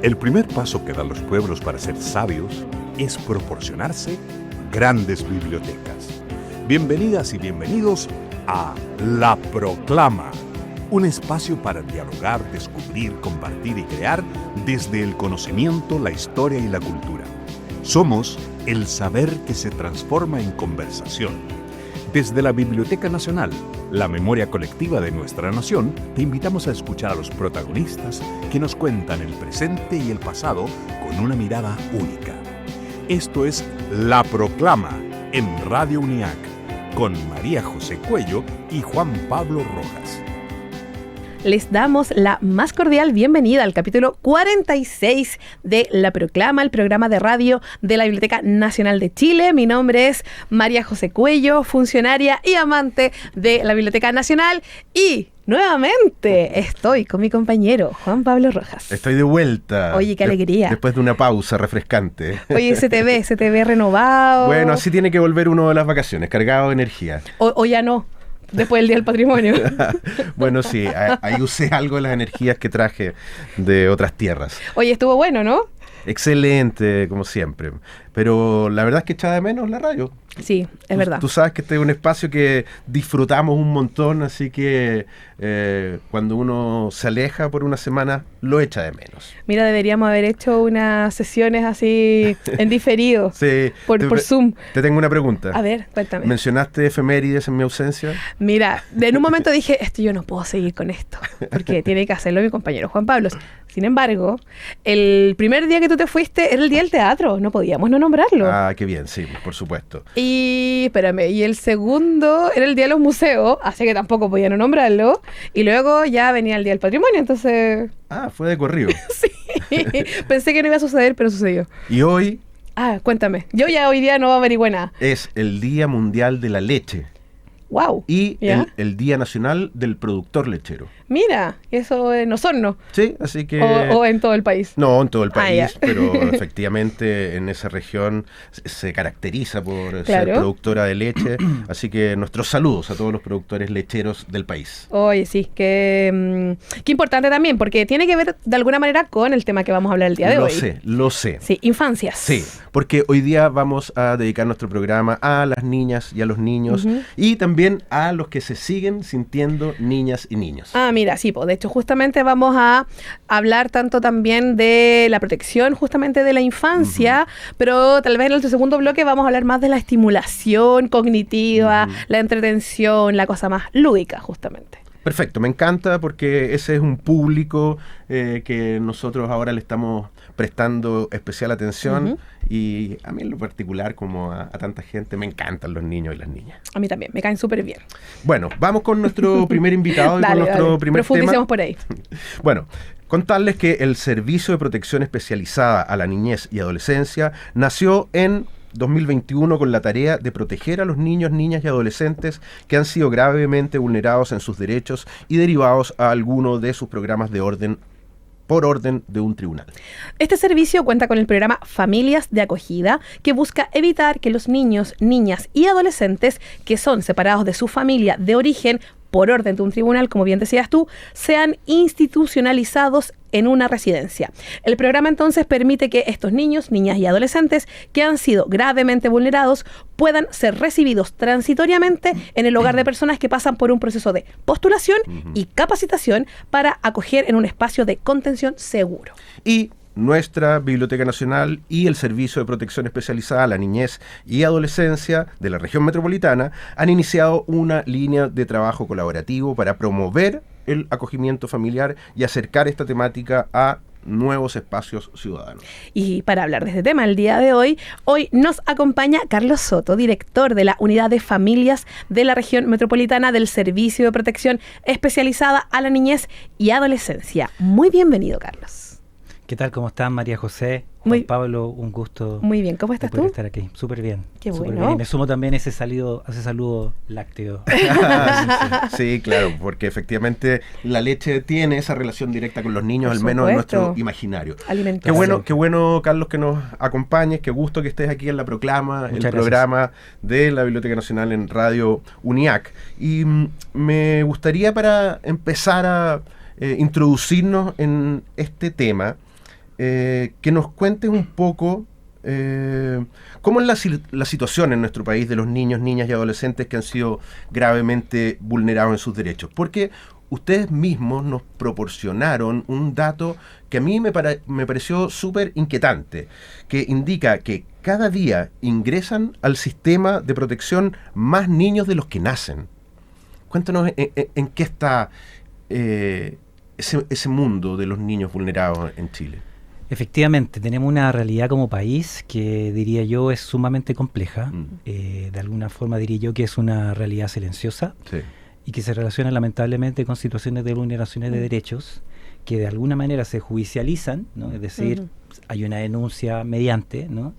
El primer paso que dan los pueblos para ser sabios es proporcionarse grandes bibliotecas. Bienvenidas y bienvenidos a La Proclama, un espacio para dialogar, descubrir, compartir y crear desde el conocimiento, la historia y la cultura. Somos el saber que se transforma en conversación. Desde la Biblioteca Nacional, la memoria colectiva de nuestra nación, te invitamos a escuchar a los protagonistas que nos cuentan el presente y el pasado con una mirada única. Esto es La Proclama en Radio UNIAC, con María José Cuello y Juan Pablo Rojas. Les damos la más cordial bienvenida al capítulo 46 de La Proclama, el programa de radio de la Biblioteca Nacional de Chile. Mi nombre es María José Cuello, funcionaria y amante de la Biblioteca Nacional, y nuevamente estoy con mi compañero Juan Pablo Rojas. Estoy de vuelta. Oye, qué alegría. Después de una pausa refrescante. Oye, se te ve renovado. Bueno, así tiene que volver uno de las vacaciones, cargado de energía. O ya no. Después del Día del Patrimonio. Bueno, sí, ahí usé algo de las energías que traje de otras tierras. Oye, estuvo bueno, ¿no? Excelente, como siempre. Pero la verdad es que echaba de menos la radio. Sí, es verdad. Tú sabes que este es un espacio que disfrutamos un montón, así que cuando uno se aleja por una semana, lo echa de menos. Mira, deberíamos haber hecho unas sesiones así en diferido, Sí, por Zoom. Te tengo una pregunta. A ver, cuéntame. ¿Mencionaste efemérides en mi ausencia? Mira, en un momento dije, yo no puedo seguir con esto, porque tiene que hacerlo mi compañero Juan Pablo. Sin embargo, el primer día que tú te fuiste era el Día del Teatro, no podíamos no nombrarlo. Ah, qué bien, sí, por supuesto. Y, espérame, y el segundo era el Día de los Museos, así que tampoco podía no nombrarlo. Y luego ya venía el Día del Patrimonio, entonces... Ah, fue de corrido. Sí, pensé que no iba a suceder, pero sucedió. Y hoy... Ah, cuéntame. Yo ya hoy día no averigüé nada. Es el Día Mundial de la Leche. Wow. Y el Día Nacional del Productor Lechero. Mira, eso en Osorno. Sí, así que... O en todo el país. No, en todo el país, ya. Pero efectivamente en esa región se caracteriza por ser Claro. productora de leche. Así que nuestros saludos a todos los productores lecheros del país. Oye, sí, qué importante también, porque tiene que ver de alguna manera con el tema que vamos a hablar el día de hoy. Lo sé. Sí, infancias. Sí, porque hoy día vamos a dedicar nuestro programa a las niñas y a los niños, y también a los que se siguen sintiendo niñas y niños. Ah, mira, sí, de hecho justamente vamos a hablar tanto también de la protección justamente de la infancia, pero tal vez en nuestro segundo bloque vamos a hablar más de la estimulación cognitiva, la entretención, la cosa más lúdica justamente. Perfecto, me encanta porque ese es un público que nosotros ahora le estamos prestando especial atención, y a mí en lo particular, como a tanta gente, me encantan los niños y las niñas. A mí también, me caen súper bien. Bueno, vamos con nuestro primer invitado y Dale, con nuestro primer profundicemos tema. por ahí. Bueno, contarles que el Servicio de Protección Especializada a la Niñez y Adolescencia nació en 2021 con la tarea de proteger a los niños, niñas y adolescentes que han sido gravemente vulnerados en sus derechos y derivados a alguno de sus programas de orden por orden de un tribunal. Este servicio cuenta con el programa Familias de Acogida, que busca evitar que los niños, niñas y adolescentes que son separados de su familia de origen por orden de un tribunal, como bien decías tú, sean institucionalizados en una residencia. El programa entonces permite que estos niños, niñas y adolescentes que han sido gravemente vulnerados puedan ser recibidos transitoriamente en el hogar de personas que pasan por un proceso de postulación y capacitación para acoger en un espacio de contención seguro. Y nuestra Biblioteca Nacional y el Servicio de Protección Especializada a la Niñez y Adolescencia de la región metropolitana han iniciado una línea de trabajo colaborativo para promover el acogimiento familiar y acercar esta temática a nuevos espacios ciudadanos. Y para hablar de este tema el día de hoy nos acompaña Carlos Soto, director de la Unidad de Familias de la región metropolitana del Servicio de Protección Especializada a la Niñez y Adolescencia. Muy bienvenido, Carlos. ¿Qué tal? ¿Cómo están? María José, Muy- Juan Pablo, un gusto. Muy bien, ¿cómo de estás poder tú? estar aquí. Súper bien. Qué súper bueno. bien. Y me sumo también a ese saludo lácteo. Sí, claro, porque efectivamente la leche tiene esa relación directa con los niños, Por al menos en supuesto. nuestro imaginario. Alimentación. Qué bueno, Carlos, que nos acompañes, qué gusto que estés aquí en La Proclama, Muchas el gracias. programa de la Biblioteca Nacional en Radio UNIAC. Y me gustaría, para empezar a introducirnos en este tema, que nos cuentes un poco cómo es la situación en nuestro país de los niños, niñas y adolescentes que han sido gravemente vulnerados en sus derechos. Porque ustedes mismos nos proporcionaron un dato que a mí me pareció súper inquietante, que indica que cada día ingresan al sistema de protección más niños de los que nacen. Cuéntanos en qué está ese mundo de los niños vulnerados en Chile. Efectivamente, tenemos una realidad como país que diría yo es sumamente compleja. De alguna forma diría yo que es una realidad silenciosa. Sí. Y que se relaciona lamentablemente con situaciones de vulneraciones de derechos que de alguna manera se judicializan, ¿no? Es decir, hay una denuncia mediante, ¿no?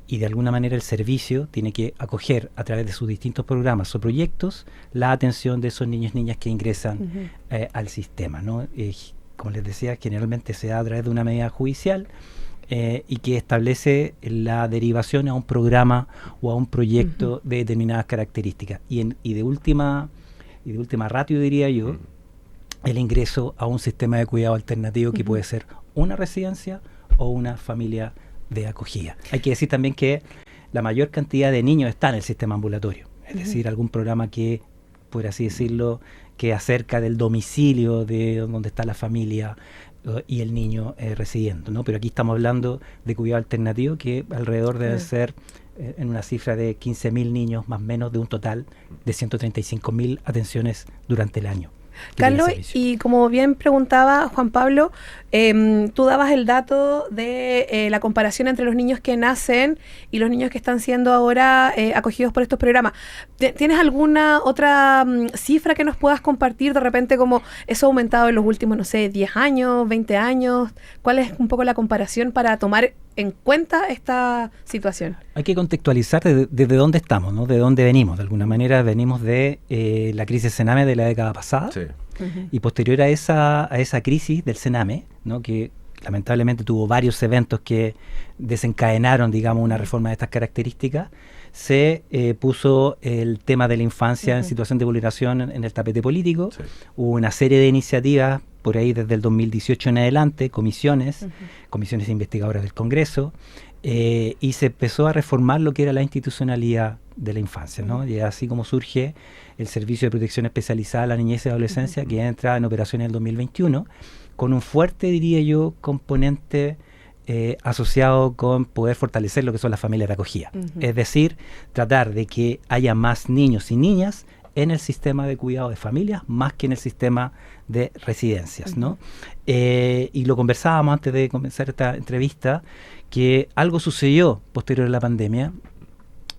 Y de alguna manera el servicio tiene que acoger a través de sus distintos programas o proyectos la atención de esos niños y niñas que ingresan al sistema, ¿no? Como les decía, generalmente se da a través de una medida judicial y que establece la derivación a un programa o a un proyecto de determinadas características. Y de última ratio, diría yo, el ingreso a un sistema de cuidado alternativo que puede ser una residencia o una familia de acogida. Hay que decir también que la mayor cantidad de niños está en el sistema ambulatorio, es decir, algún programa que, por así decirlo, que acerca del domicilio de donde está la familia y el niño residiendo, ¿no? Pero aquí estamos hablando de cuidado alternativo que alrededor deben ser en una cifra de 15.000 niños más o menos de un total de 135.000 atenciones durante el año. Carlos, y como bien preguntaba Juan Pablo, tú dabas el dato de la comparación entre los niños que nacen y los niños que están siendo ahora acogidos por estos programas. ¿Tienes alguna otra cifra que nos puedas compartir de repente como eso ha aumentado en los últimos, no sé, 10 años, 20 años? ¿Cuál es un poco la comparación para tomar en cuenta esta situación? Hay que contextualizar desde dónde estamos, ¿no? De dónde venimos. De alguna manera venimos de la crisis Sename de la década pasada. Sí. Y posterior a esa crisis del Sename, ¿no? Que lamentablemente tuvo varios eventos que desencadenaron, digamos, una reforma de estas características, se puso el tema de la infancia en situación de vulneración en el tapete político. Sí. Hubo una serie de iniciativas por ahí desde el 2018 en adelante, comisiones investigadoras del Congreso, y se empezó a reformar lo que era la institucionalidad de la infancia, ¿no? Y así como surge el Servicio de Protección Especializada a la Niñez y Adolescencia, que entra en operación en el 2021, con un fuerte, diría yo, componente asociado con poder fortalecer lo que son las familias de acogida. Es decir, tratar de que haya más niños y niñas en el sistema de cuidado de familias más que en el sistema de residencias, ¿no? Y lo conversábamos antes de comenzar esta entrevista, que algo sucedió posterior a la pandemia,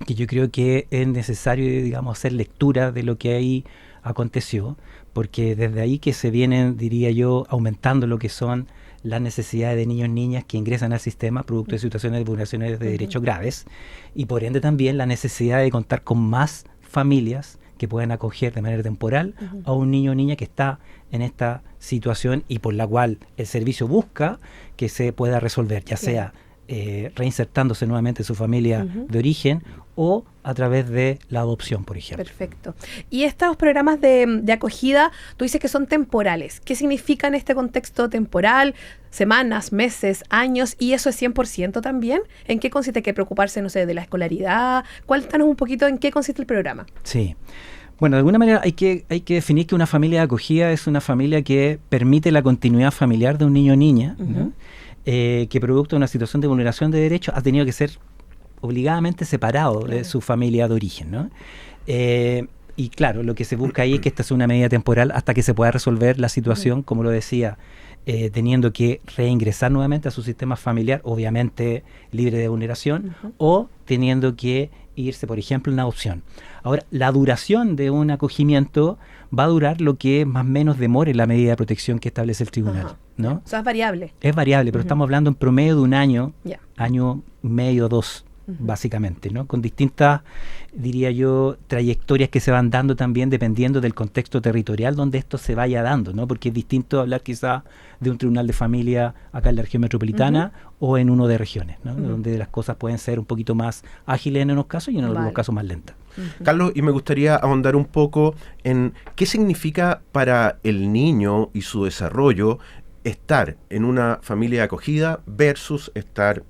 que yo creo que es necesario, digamos, hacer lectura de lo que ahí aconteció, porque desde ahí que se vienen, diría yo, aumentando lo que son las necesidades de niños y niñas que ingresan al sistema producto de situaciones de vulneraciones de derechos graves, y por ende también la necesidad de contar con más familias que puedan acoger de manera temporal a un niño o niña que está en esta situación y por la cual el servicio busca que se pueda resolver, ya sea reinsertándose nuevamente en su familia de origen o a través de la adopción, por ejemplo. Perfecto. Y estos programas de acogida, tú dices que son temporales. ¿Qué significa en este contexto temporal? ¿Semanas, meses, años? ¿Y eso es 100% también? ¿En qué consiste? ¿Hay que preocuparse, no sé, de la escolaridad? Cuéntanos un poquito en qué consiste el programa. Sí. Bueno, de alguna manera hay que definir que una familia de acogida es una familia que permite la continuidad familiar de un niño o niña, ¿no? Que producto de una situación de vulneración de derechos ha tenido que ser obligadamente separado de su familia de origen, ¿no? Y claro, lo que se busca ahí es que esta sea una medida temporal hasta que se pueda resolver la situación, como lo decía, teniendo que reingresar nuevamente a su sistema familiar, obviamente libre de vulneración, o teniendo que irse, por ejemplo, en una adopción. Ahora, la duración de un acogimiento va a durar lo que más o menos demore la medida de protección que establece el tribunal, ¿no? O sea, es variable. Es variable, pero estamos hablando en promedio de un año, año y medio, 2, básicamente, ¿no? Con distintas, diría yo, trayectorias que se van dando también dependiendo del contexto territorial donde esto se vaya dando, ¿no? Porque es distinto hablar quizás de un tribunal de familia acá en la región metropolitana o en uno de regiones, ¿no? Donde las cosas pueden ser un poquito más ágiles en unos casos y en algunos casos más lentas. Carlos, y me gustaría ahondar un poco en qué significa para el niño y su desarrollo estar en una familia de acogida versus estar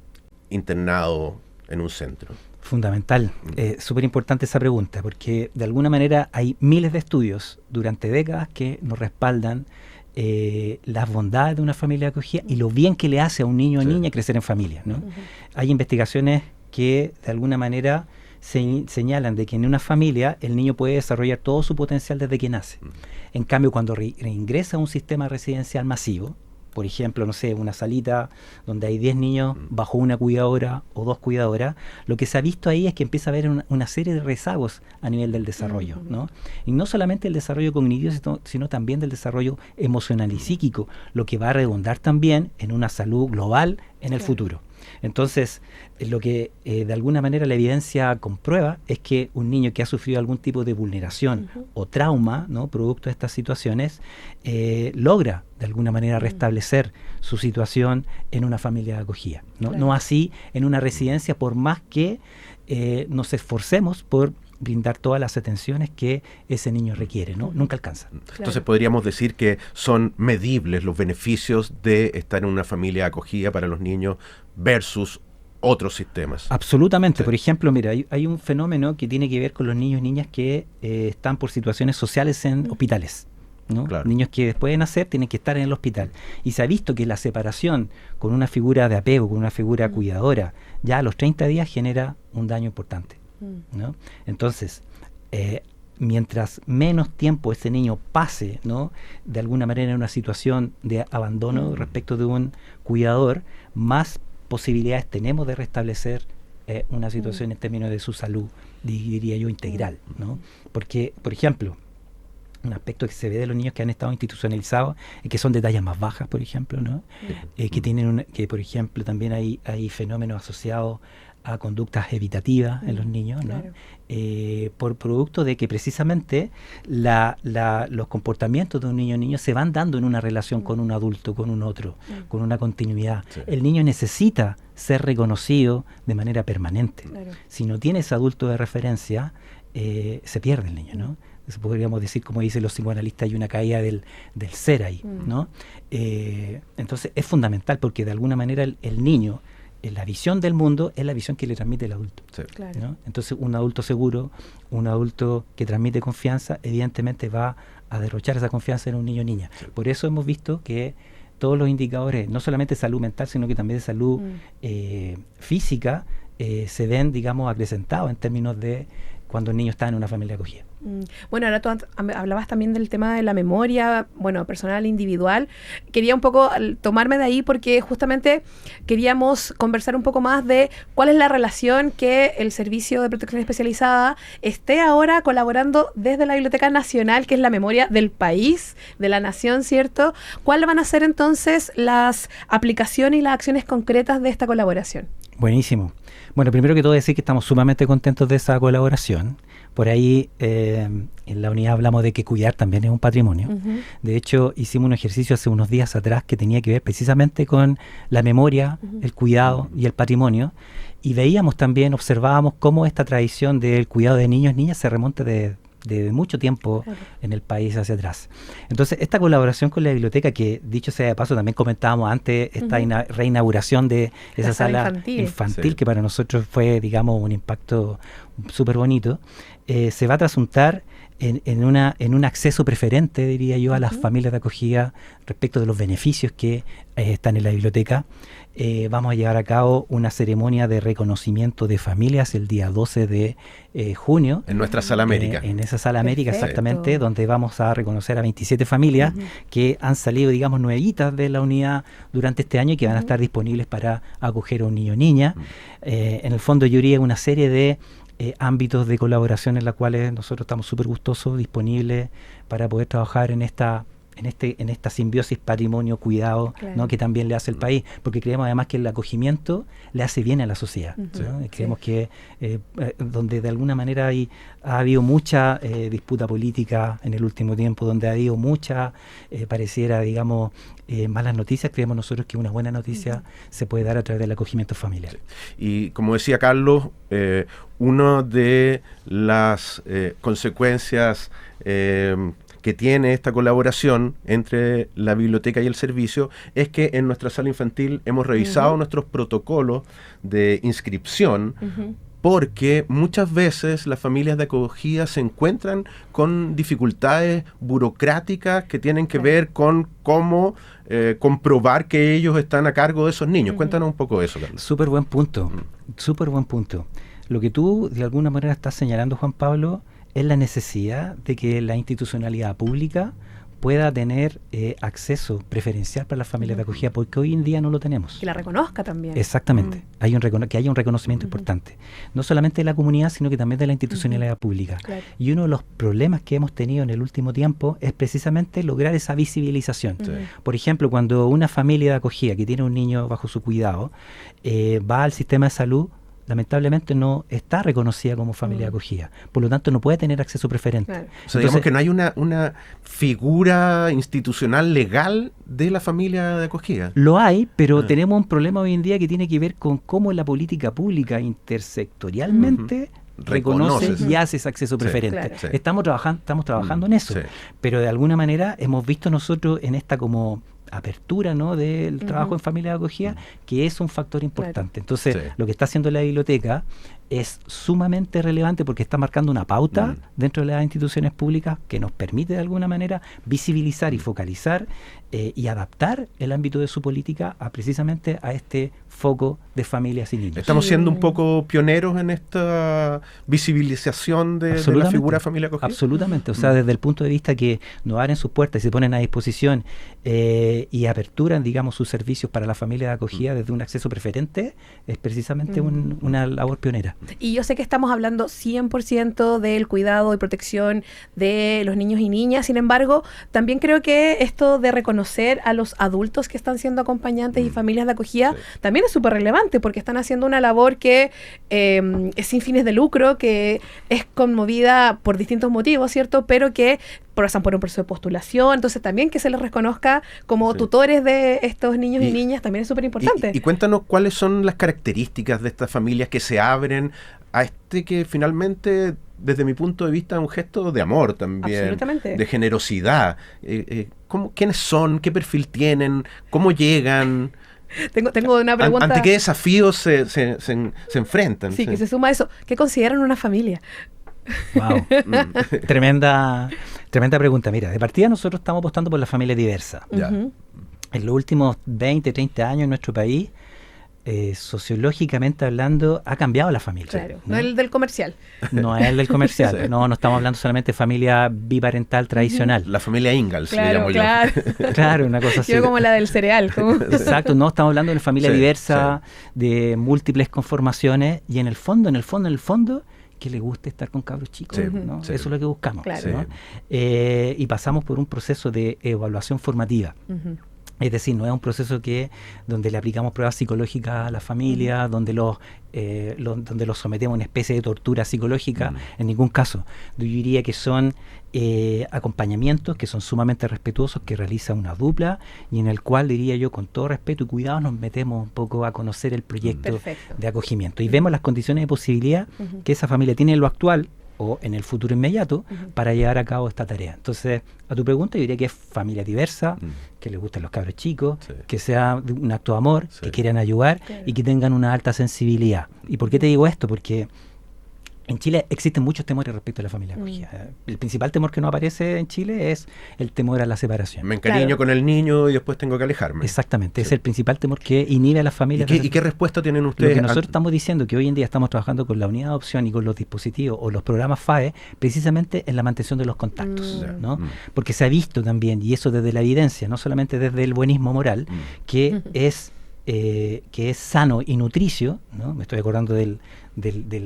internado en un centro? Fundamental, súper importante esa pregunta, porque de alguna manera hay miles de estudios durante décadas que nos respaldan las bondades de una familia de acogida y lo bien que le hace a un niño o niña crecer en familia, ¿no? Hay investigaciones que de alguna manera señalan de que en una familia el niño puede desarrollar todo su potencial desde que nace. En cambio, cuando reingresa a un sistema residencial masivo, por ejemplo, no sé, una salita donde hay 10 niños bajo una cuidadora o 2 cuidadoras, lo que se ha visto ahí es que empieza a haber una serie de rezagos a nivel del desarrollo, ¿no? Y no solamente el desarrollo cognitivo, sino también del desarrollo emocional y psíquico, lo que va a redundar también en una salud global en el futuro. Entonces, lo que de alguna manera la evidencia comprueba es que un niño que ha sufrido algún tipo de vulneración o trauma, ¿no?, producto de estas situaciones, logra de alguna manera restablecer su situación en una familia de acogida, ¿no? No así en una residencia, por más que nos esforcemos por brindar todas las atenciones que ese niño requiere, ¿no? Nunca alcanza. Entonces podríamos decir que son medibles los beneficios de estar en una familia de acogida para los niños versus otros sistemas. Absolutamente. Sí. Por ejemplo, mira, hay un fenómeno que tiene que ver con los niños y niñas que están por situaciones sociales en hospitales, ¿no? Claro. Niños que después de nacer tienen que estar en el hospital. Y se ha visto que la separación con una figura de apego, con una figura cuidadora, ya a los 30 días genera un daño importante, ¿no? Entonces, mientras menos tiempo ese niño pase, ¿no?, de alguna manera en una situación de abandono respecto de un cuidador, más posibilidades tenemos de restablecer una situación en términos de su salud, diría yo, integral, ¿no? Porque, por ejemplo, un aspecto que se ve de los niños que han estado institucionalizados es que son de tallas más bajas, por ejemplo, ¿no? Que tienen que, por ejemplo, también hay fenómenos asociados a conductas evitativas en los niños, ¿no? Por producto de que precisamente los comportamientos de un niño o niña se van dando en una relación con un adulto, con un otro, con una continuidad. Sí. El niño necesita ser reconocido de manera permanente. Claro. Si no tiene ese adulto de referencia, se pierde el niño, ¿no? Podríamos decir, como dicen los psicoanalistas, hay una caída del ser ahí, ¿no? Entonces es fundamental porque de alguna manera el niño, la visión del mundo es la visión que le transmite el adulto, sí, claro, ¿no? Entonces un adulto seguro, un adulto que transmite confianza, evidentemente va a derrochar esa confianza en un niño o niña. Sí. Por eso hemos visto que todos los indicadores, no solamente de salud mental, sino que también de salud física, se ven, digamos, acrecentados en términos de cuando el niño está en una familia acogida. Bueno, ahora tú hablabas también del tema de la memoria, bueno, personal, individual. Quería un poco tomarme de ahí porque justamente queríamos conversar un poco más de cuál es la relación que el Servicio de Protección Especializada esté ahora colaborando desde la Biblioteca Nacional, que es la memoria del país, de la nación, ¿cierto? ¿Cuáles van a ser entonces las aplicaciones y las acciones concretas de esta colaboración? Buenísimo. Bueno, primero que todo decir que estamos sumamente contentos de esa colaboración. Por ahí en la unidad hablamos de que cuidar también es un patrimonio. De hecho, hicimos un ejercicio hace unos días atrás que tenía que ver precisamente con la memoria, el cuidado y el patrimonio. Y veíamos también, observábamos cómo esta tradición del cuidado de niños y niñas se remonta de mucho tiempo en el país hacia atrás. Entonces, esta colaboración con la biblioteca, que dicho sea de paso, también comentábamos antes, esta reinauguración de esa sala infantil sí, que para nosotros fue, digamos, un impacto súper bonito, se va a trasuntar en un acceso preferente, diría yo, a las familias de acogida respecto de los beneficios que están en la biblioteca. Vamos a llevar a cabo una ceremonia de reconocimiento de familias el día 12 de junio. En nuestra Sala América. En esa Sala América, exactamente, donde vamos a reconocer a 27 familias que han salido, digamos, nuevitas de la unidad durante este año y que van a estar disponibles para acoger a un niño o niña. En el fondo, yo diría una serie de ámbitos de colaboración en los cuales nosotros estamos súper gustosos, disponibles para poder trabajar en esta simbiosis patrimonio-cuidado, claro, ¿no?, que también le hace el país, porque creemos además que el acogimiento le hace bien a la sociedad, ¿no? Creemos que donde de alguna manera ha habido mucha disputa política en el último tiempo, donde ha habido mucha, pareciera, digamos, malas noticias, creemos nosotros que una buena noticia se puede dar a través del acogimiento familiar. Sí. Y como decía Carlos, una de las consecuencias que tiene esta colaboración entre la biblioteca y el servicio es que en nuestra sala infantil hemos revisado nuestros protocolos de inscripción, porque muchas veces las familias de acogida se encuentran con dificultades burocráticas que tienen que ver con cómo comprobar que ellos están a cargo de esos niños. Cuéntanos un poco de eso, Carlos. Súper buen punto, súper buen punto. Lo que tú de alguna manera estás señalando, Juan Pablo, es la necesidad de que la institucionalidad pública pueda tener acceso preferencial para las familias de acogida, porque hoy en día no lo tenemos. Que la reconozca también. Exactamente, que haya un reconocimiento importante, no solamente de la comunidad, sino que también de la institucionalidad pública. Claro. Y uno de los problemas que hemos tenido en el último tiempo es precisamente lograr esa visibilización. Por ejemplo, cuando una familia de acogida que tiene un niño bajo su cuidado va al sistema de salud, lamentablemente no está reconocida como familia de acogida, por lo tanto no puede tener acceso preferente. Claro. O sea, digamos que no hay una figura institucional legal de la familia de acogida. Lo hay, pero tenemos un problema hoy en día que tiene que ver con cómo la política pública intersectorialmente reconoce y hace ese acceso preferente. Claro. Sí. Estamos trabajando en eso, pero de alguna manera hemos visto nosotros en esta como apertura, ¿no?, del trabajo en familia de acogida, que es un factor importante. Entonces, lo que está haciendo la biblioteca es sumamente relevante porque está marcando una pauta dentro de las instituciones públicas que nos permite de alguna manera visibilizar y focalizar y adaptar el ámbito de su política precisamente a este foco de familias y niños. Estamos siendo un poco pioneros en esta visibilización de la figura familia acogida. Absolutamente, o sea, desde el punto de vista que nos abren sus puertas y se ponen a disposición y aperturan, digamos, sus servicios para la familia de acogida desde un acceso preferente, es precisamente una labor pionera. Y yo sé que estamos hablando 100% del cuidado y protección de los niños y niñas, sin embargo, también creo que esto de reconocer a los adultos que están siendo acompañantes y familias de acogida también es súper relevante porque están haciendo una labor que es sin fines de lucro, que es conmovida por distintos motivos, ¿cierto? Pero que pasan por un proceso de postulación, entonces también que se les reconozca como tutores de estos niños y niñas también es súper importante. Y cuéntanos cuáles son las características de estas familias que se abren a que finalmente, desde mi punto de vista, es un gesto de amor también, de generosidad. ¿Quiénes son? ¿Qué perfil tienen? ¿Cómo llegan? Tengo una pregunta. ¿Ante qué desafíos se enfrentan? Sí, que se suma a eso. ¿Qué consideran una familia? Wow. Tremenda pregunta. Mira, de partida nosotros estamos apostando por la familia diversa. En los últimos 20, 30 años en nuestro país, sociológicamente hablando, ha cambiado la familia. Claro, no el del comercial. No es el del comercial. No estamos hablando solamente de familia biparental tradicional. La familia Ingalls, le llamo yo. Claro, una cosa así. Yo como la del cereal. Exacto, no, estamos hablando de una familia diversa, de múltiples conformaciones, y en el fondo, que le guste estar con cabros chicos, ¿no? Eso es lo que buscamos. Claro. ¿no? Y pasamos por un proceso de evaluación formativa. Es decir, no es un proceso donde le aplicamos pruebas psicológicas a la familia, donde los sometemos a una especie de tortura psicológica, en ningún caso. Yo diría que son acompañamientos que son sumamente respetuosos, que realiza una dupla, y en el cual, diría yo, con todo respeto y cuidado, nos metemos un poco a conocer el proyecto de acogimiento. Y vemos las condiciones de posibilidad que esa familia tiene en lo actual o en el futuro inmediato para llevar a cabo esta tarea. Entonces, a tu pregunta, yo diría que es familia diversa, que les gusten los cabros chicos, que sea un acto de amor, que quieran ayudar y que tengan una alta sensibilidad. ¿Y por qué te digo esto? Porque en Chile existen muchos temores respecto a la familia acogida. El principal temor que no aparece en Chile es el temor a la separación. Me encariño con el niño y después tengo que alejarme. Exactamente, es el principal temor que inhibe a las familias. ¿Y qué respuesta tienen ustedes? Lo que nosotros estamos diciendo, que hoy en día estamos trabajando con la unidad de adopción y con los dispositivos o los programas FAE, precisamente en la mantención de los contactos, ¿no? Porque se ha visto también, y eso desde la evidencia, no solamente desde el buenismo moral, que es sano y nutricio, ¿no? Me estoy acordando de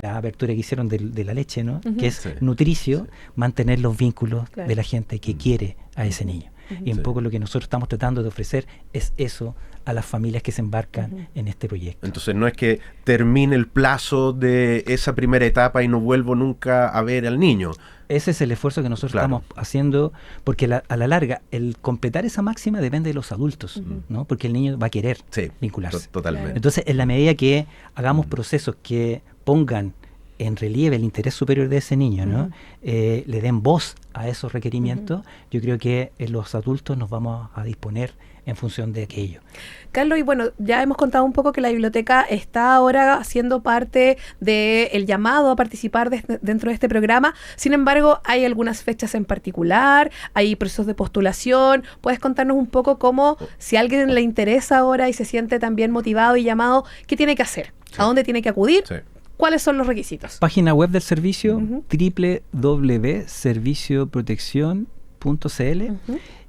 la apertura que hicieron de la leche, ¿no? Que es nutricio mantener los vínculos de la gente que quiere a ese niño. Y un poco lo que nosotros estamos tratando de ofrecer es eso a las familias que se embarcan en este proyecto. Entonces no es que termine el plazo de esa primera etapa y no vuelvo nunca a ver al niño. Ese es el esfuerzo que nosotros estamos haciendo, porque a la larga, el completar esa máxima depende de los adultos, ¿no? Porque el niño va a querer vincularse. Totalmente. Entonces, en la medida que hagamos procesos que pongan en relieve el interés superior de ese niño, ¿no? Le den voz a esos requerimientos, yo creo que los adultos nos vamos a disponer en función de aquello. Carlos, y bueno, ya hemos contado un poco que la biblioteca está ahora siendo parte del llamado a participar dentro de este programa. Sin embargo, hay algunas fechas en particular, hay procesos de postulación. ¿Puedes contarnos un poco cómo, si a alguien le interesa ahora y se siente también motivado y llamado, qué tiene que hacer? Sí. ¿A dónde tiene que acudir? Sí. ¿Cuáles son los requisitos? Página web del servicio, www.servicioprotección.cl.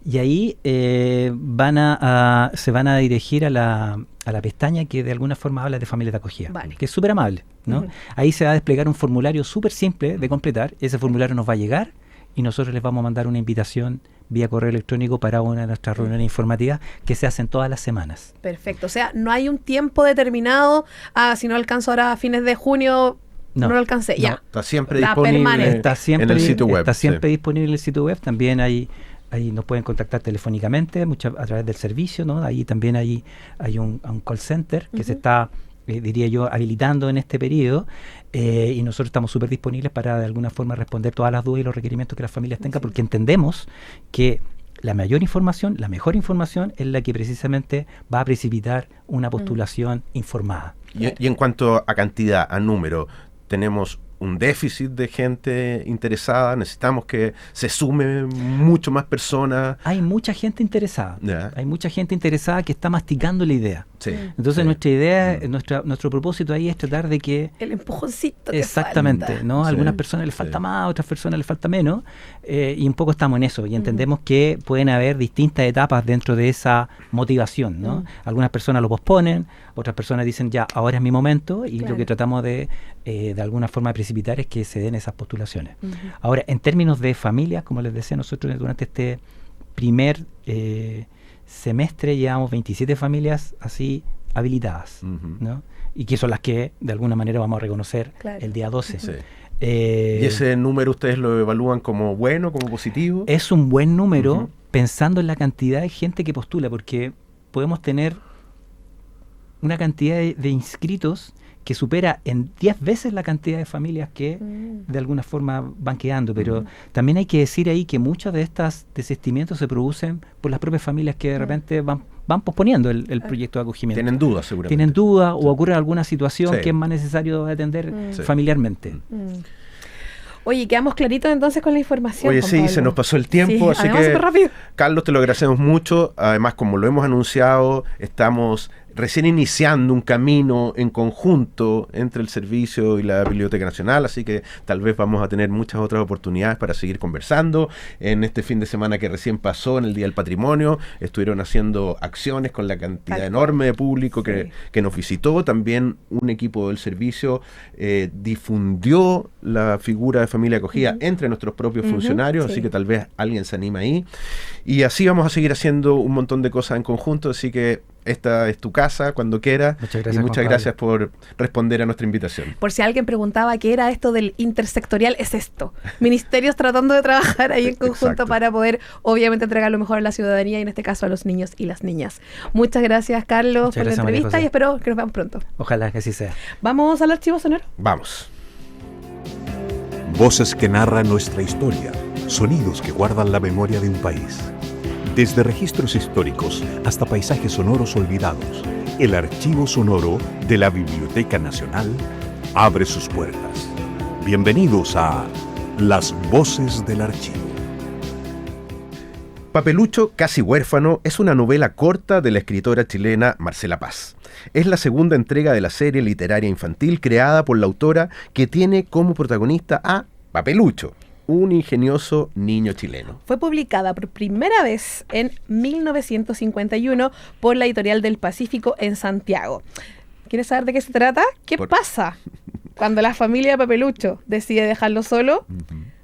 Y ahí se van a dirigir a la pestaña que de alguna forma habla de familias de acogida, Vale. que es súper amable, ¿no? Ahí se va a desplegar un formulario súper simple de completar. Ese formulario nos va a llegar y nosotros les vamos a mandar una invitación vía correo electrónico para una de nuestras reuniones informativas que se hacen todas las semanas. Perfecto. O sea, no hay un tiempo determinado. Si no alcanzo ahora a fines de junio, no lo alcancé. No. Ya. Está siempre La disponible permanente. Está siempre, en el sitio web. está siempre sí. disponible en el sitio web. También ahí nos pueden contactar telefónicamente, a través del servicio, ¿no? Ahí también hay un call center que se está, diría yo, habilitando en este periodo, y nosotros estamos súper disponibles para de alguna forma responder todas las dudas y los requerimientos que las familias tengan, porque entendemos que la mejor información es la que precisamente va a precipitar una postulación informada. Y en cuanto a cantidad, a número, tenemos un déficit de gente interesada, necesitamos que se sume mucho más personas. Hay mucha gente interesada, hay mucha gente interesada que está masticando la idea. Sí, Entonces sí. nuestra idea, nuestro propósito ahí es tratar de que... El empujoncito que Exactamente, falta. ¿no? A Sí, algunas personas les falta sí. más, a otras personas les falta menos, y un poco estamos en eso, y entendemos que pueden haber distintas etapas dentro de esa motivación, ¿no? Algunas personas lo posponen, otras personas dicen ya, ahora es mi momento, y Claro. lo que tratamos de alguna forma de precipitar es que se den esas postulaciones. Ahora, en términos de familias, como les decía, nosotros durante este primer semestre llevamos 27 familias así habilitadas, ¿no? Y que son las que de alguna manera vamos a reconocer el día 12. Sí. ¿Y ese número ustedes lo evalúan como bueno, como positivo? Es un buen número pensando en la cantidad de gente que postula, porque podemos tener una cantidad de inscritos que supera en 10 veces la cantidad de familias que de alguna forma van quedando, pero también hay que decir ahí que muchos de estos desistimientos se producen por las propias familias que de repente van posponiendo el proyecto de acogimiento. Tienen dudas seguramente. Tienen dudas o ocurre alguna situación Sí. que es más necesario atender Sí. familiarmente. Oye, quedamos claritos entonces con la información. Oye, Juan sí, Pablo. se nos pasó el tiempo, Sí, así además que, súper rápido. Carlos, te lo agradecemos mucho. Además, como lo hemos anunciado, estamos recién iniciando un camino en conjunto entre el servicio y la Biblioteca Nacional, así que tal vez vamos a tener muchas otras oportunidades para seguir conversando. En este fin de semana que recién pasó, en el Día del Patrimonio, estuvieron haciendo acciones con la cantidad enorme de público que nos visitó. También un equipo del servicio difundió la figura de familia acogida entre nuestros propios funcionarios, así que tal vez alguien se anima ahí. Y así vamos a seguir haciendo un montón de cosas en conjunto, así que esta es tu casa cuando quieras. Muchas gracias, y muchas Juan gracias por responder a nuestra invitación. Por si alguien preguntaba qué era esto del intersectorial, es esto. Ministerios tratando de trabajar ahí en conjunto Exacto. para poder, obviamente, entregar lo mejor a la ciudadanía y en este caso a los niños y las niñas. Muchas gracias, Carlos, Muchas por gracias, la María entrevista José. y espero que nos veamos pronto. Ojalá que así sea. ¿Vamos al archivo sonoro? Vamos. Voces que narran nuestra historia, sonidos que guardan la memoria de un país. Desde registros históricos hasta paisajes sonoros olvidados, el archivo sonoro de la Biblioteca Nacional abre sus puertas. Bienvenidos a Las Voces del Archivo. Papelucho casi huérfano es una novela corta de la escritora chilena Marcela Paz. Es la segunda entrega de la serie literaria infantil creada por la autora, que tiene como protagonista a Papelucho, un ingenioso niño chileno. Fue publicada por primera vez en 1951 por la Editorial del Pacífico en Santiago. ¿Quieres saber de qué se trata? ¿Qué pasa cuando la familia de Papelucho decide dejarlo solo?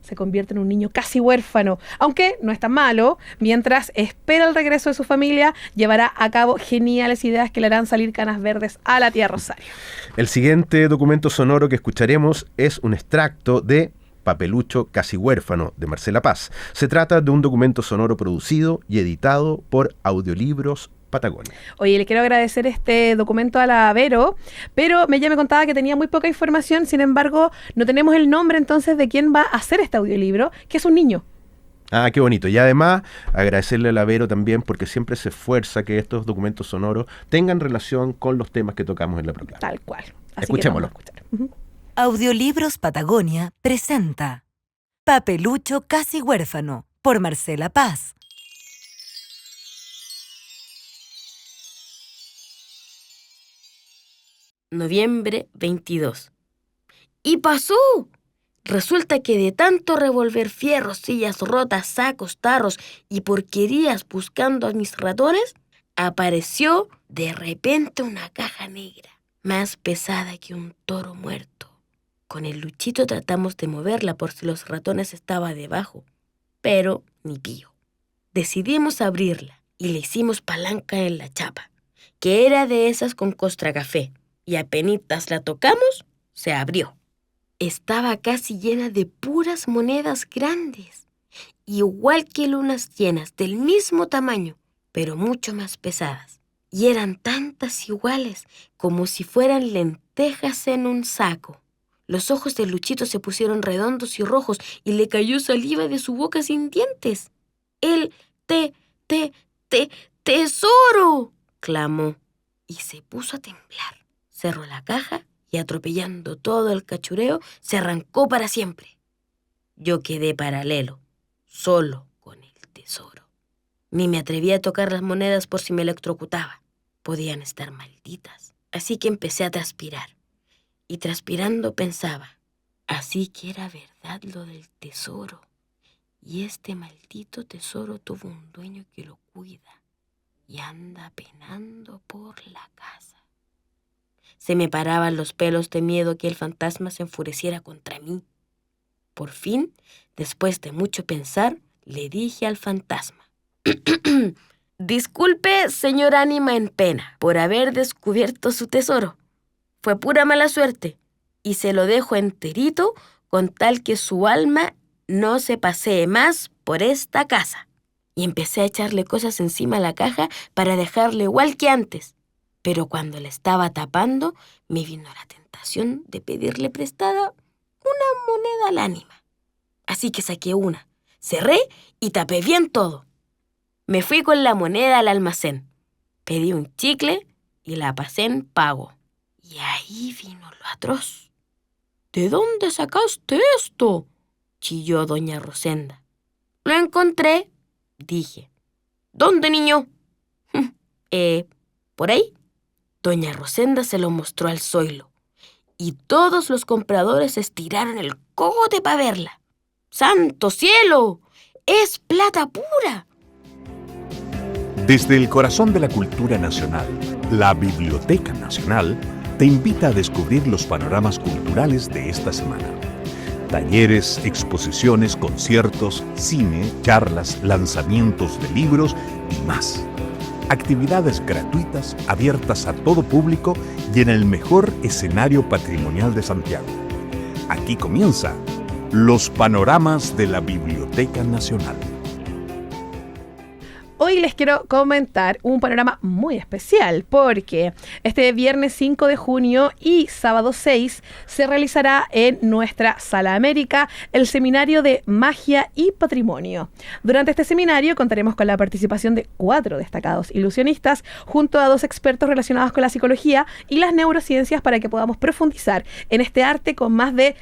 Se convierte en un niño casi huérfano, aunque no es tan malo. Mientras espera el regreso de su familia, llevará a cabo geniales ideas que le harán salir canas verdes a la tía Rosario. El siguiente documento sonoro que escucharemos es un extracto de Papelucho casi huérfano, de Marcela Paz. Se trata de un documento sonoro producido y editado por Audiolibros Patagonia. Oye, le quiero agradecer este documento a la Vero, pero ella me contaba que tenía muy poca información, sin embargo, no tenemos el nombre entonces de quién va a hacer este audiolibro, que es un niño. Ah, qué bonito. Y además, agradecerle a la Vero también porque siempre se esfuerza que estos documentos sonoros tengan relación con los temas que tocamos en la proclama. Tal cual. Así Escuchémoslo. que vamos a escuchar. Ujú. Audiolibros Patagonia presenta Papelucho casi huérfano, por Marcela Paz. Noviembre 22. ¡Y pasó! Resulta que de tanto revolver fierros, sillas rotas, sacos, tarros y porquerías buscando a mis ratones, apareció de repente una caja negra, más pesada que un toro muerto. Con el Luchito tratamos de moverla por si los ratones estaban debajo, pero ni pío. Decidimos abrirla y le hicimos palanca en la chapa, que era de esas con costra café, y apenitas la tocamos, se abrió. Estaba casi llena de puras monedas grandes, igual que lunas llenas del mismo tamaño, pero mucho más pesadas. Y eran tantas iguales como si fueran lentejas en un saco. Los ojos de Luchito se pusieron redondos y rojos y le cayó saliva de su boca sin dientes. ¡El tesoro!, clamó y se puso a temblar. Cerró la caja y atropellando todo el cachureo, se arrancó para siempre. Yo quedé paralelo, solo con el tesoro. Ni me atreví a tocar las monedas por si me electrocutaba. Podían estar malditas. Así que empecé a transpirar. Y transpirando pensaba, así que era verdad lo del tesoro. Y este maldito tesoro tuvo un dueño que lo cuida y anda penando por la casa. Se me paraban los pelos de miedo que el fantasma se enfureciera contra mí. Por fin, después de mucho pensar, le dije al fantasma: «Disculpe, señor ánima en pena, por haber descubierto su tesoro. Fue pura mala suerte, y se lo dejo enterito con tal que su alma no se pasee más por esta casa». Y empecé a echarle cosas encima a la caja para dejarle igual que antes. Pero cuando le estaba tapando, me vino la tentación de pedirle prestada una moneda al ánima. Así que saqué una, cerré y tapé bien todo. Me fui con la moneda al almacén, pedí un chicle y la pasé en pago. Y ahí vino lo atroz. «¿De dónde sacaste esto?», chilló doña Rosenda. «Lo encontré», dije. «¿Dónde, niño?». «Por ahí». Doña Rosenda se lo mostró al zoilo, y todos los compradores estiraron el cogote para verla. ¡Santo cielo! ¡Es plata pura! Desde el corazón de la cultura nacional, la Biblioteca Nacional te invita a descubrir los panoramas culturales de esta semana. Talleres, exposiciones, conciertos, cine, charlas, lanzamientos de libros y más. Actividades gratuitas, abiertas a todo público y en el mejor escenario patrimonial de Santiago. Aquí comienza los panoramas de la Biblioteca Nacional. Hoy les quiero comentar un panorama muy especial porque este viernes 5 de junio y sábado 6 se realizará en nuestra Sala América el seminario de Magia y Patrimonio. Durante este seminario contaremos con la participación de 4 destacados ilusionistas junto a 2 expertos relacionados con la psicología y las neurociencias para que podamos profundizar en este arte con más de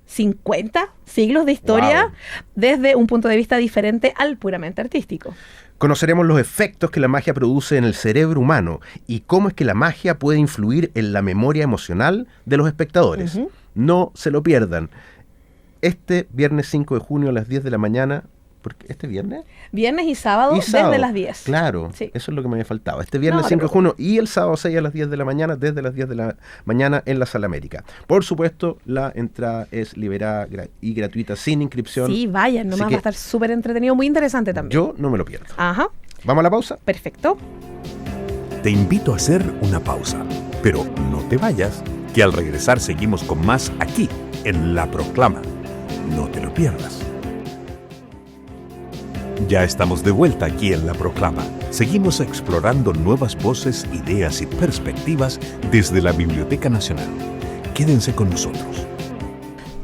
50 siglos de historia. Wow. Desde un punto de vista diferente al puramente artístico. Conoceremos los efectos que la magia produce en el cerebro humano y cómo es que la magia puede influir en la memoria emocional de los espectadores. Uh-huh. No se lo pierdan. Este viernes 5 de junio a las 10 de la mañana. ¿Porque este viernes? Viernes y sábado, desde las 10. Claro, sí. Eso es lo que me había faltado. Este viernes 5 de junio y el sábado 6 a las 10 de la mañana, desde las 10 de la mañana en la Sala América. Por supuesto, la entrada es liberada y gratuita, sin inscripción. Sí, vayan, nomás va a estar súper entretenido, muy interesante también. Yo no me lo pierdo. Ajá. ¿Vamos a la pausa? Perfecto. Te invito a hacer una pausa, pero no te vayas, que al regresar seguimos con más aquí, en La Proclama. No te lo pierdas. Ya estamos de vuelta aquí en La Proclama. Seguimos explorando nuevas voces, ideas y perspectivas desde la Biblioteca Nacional. Quédense con nosotros.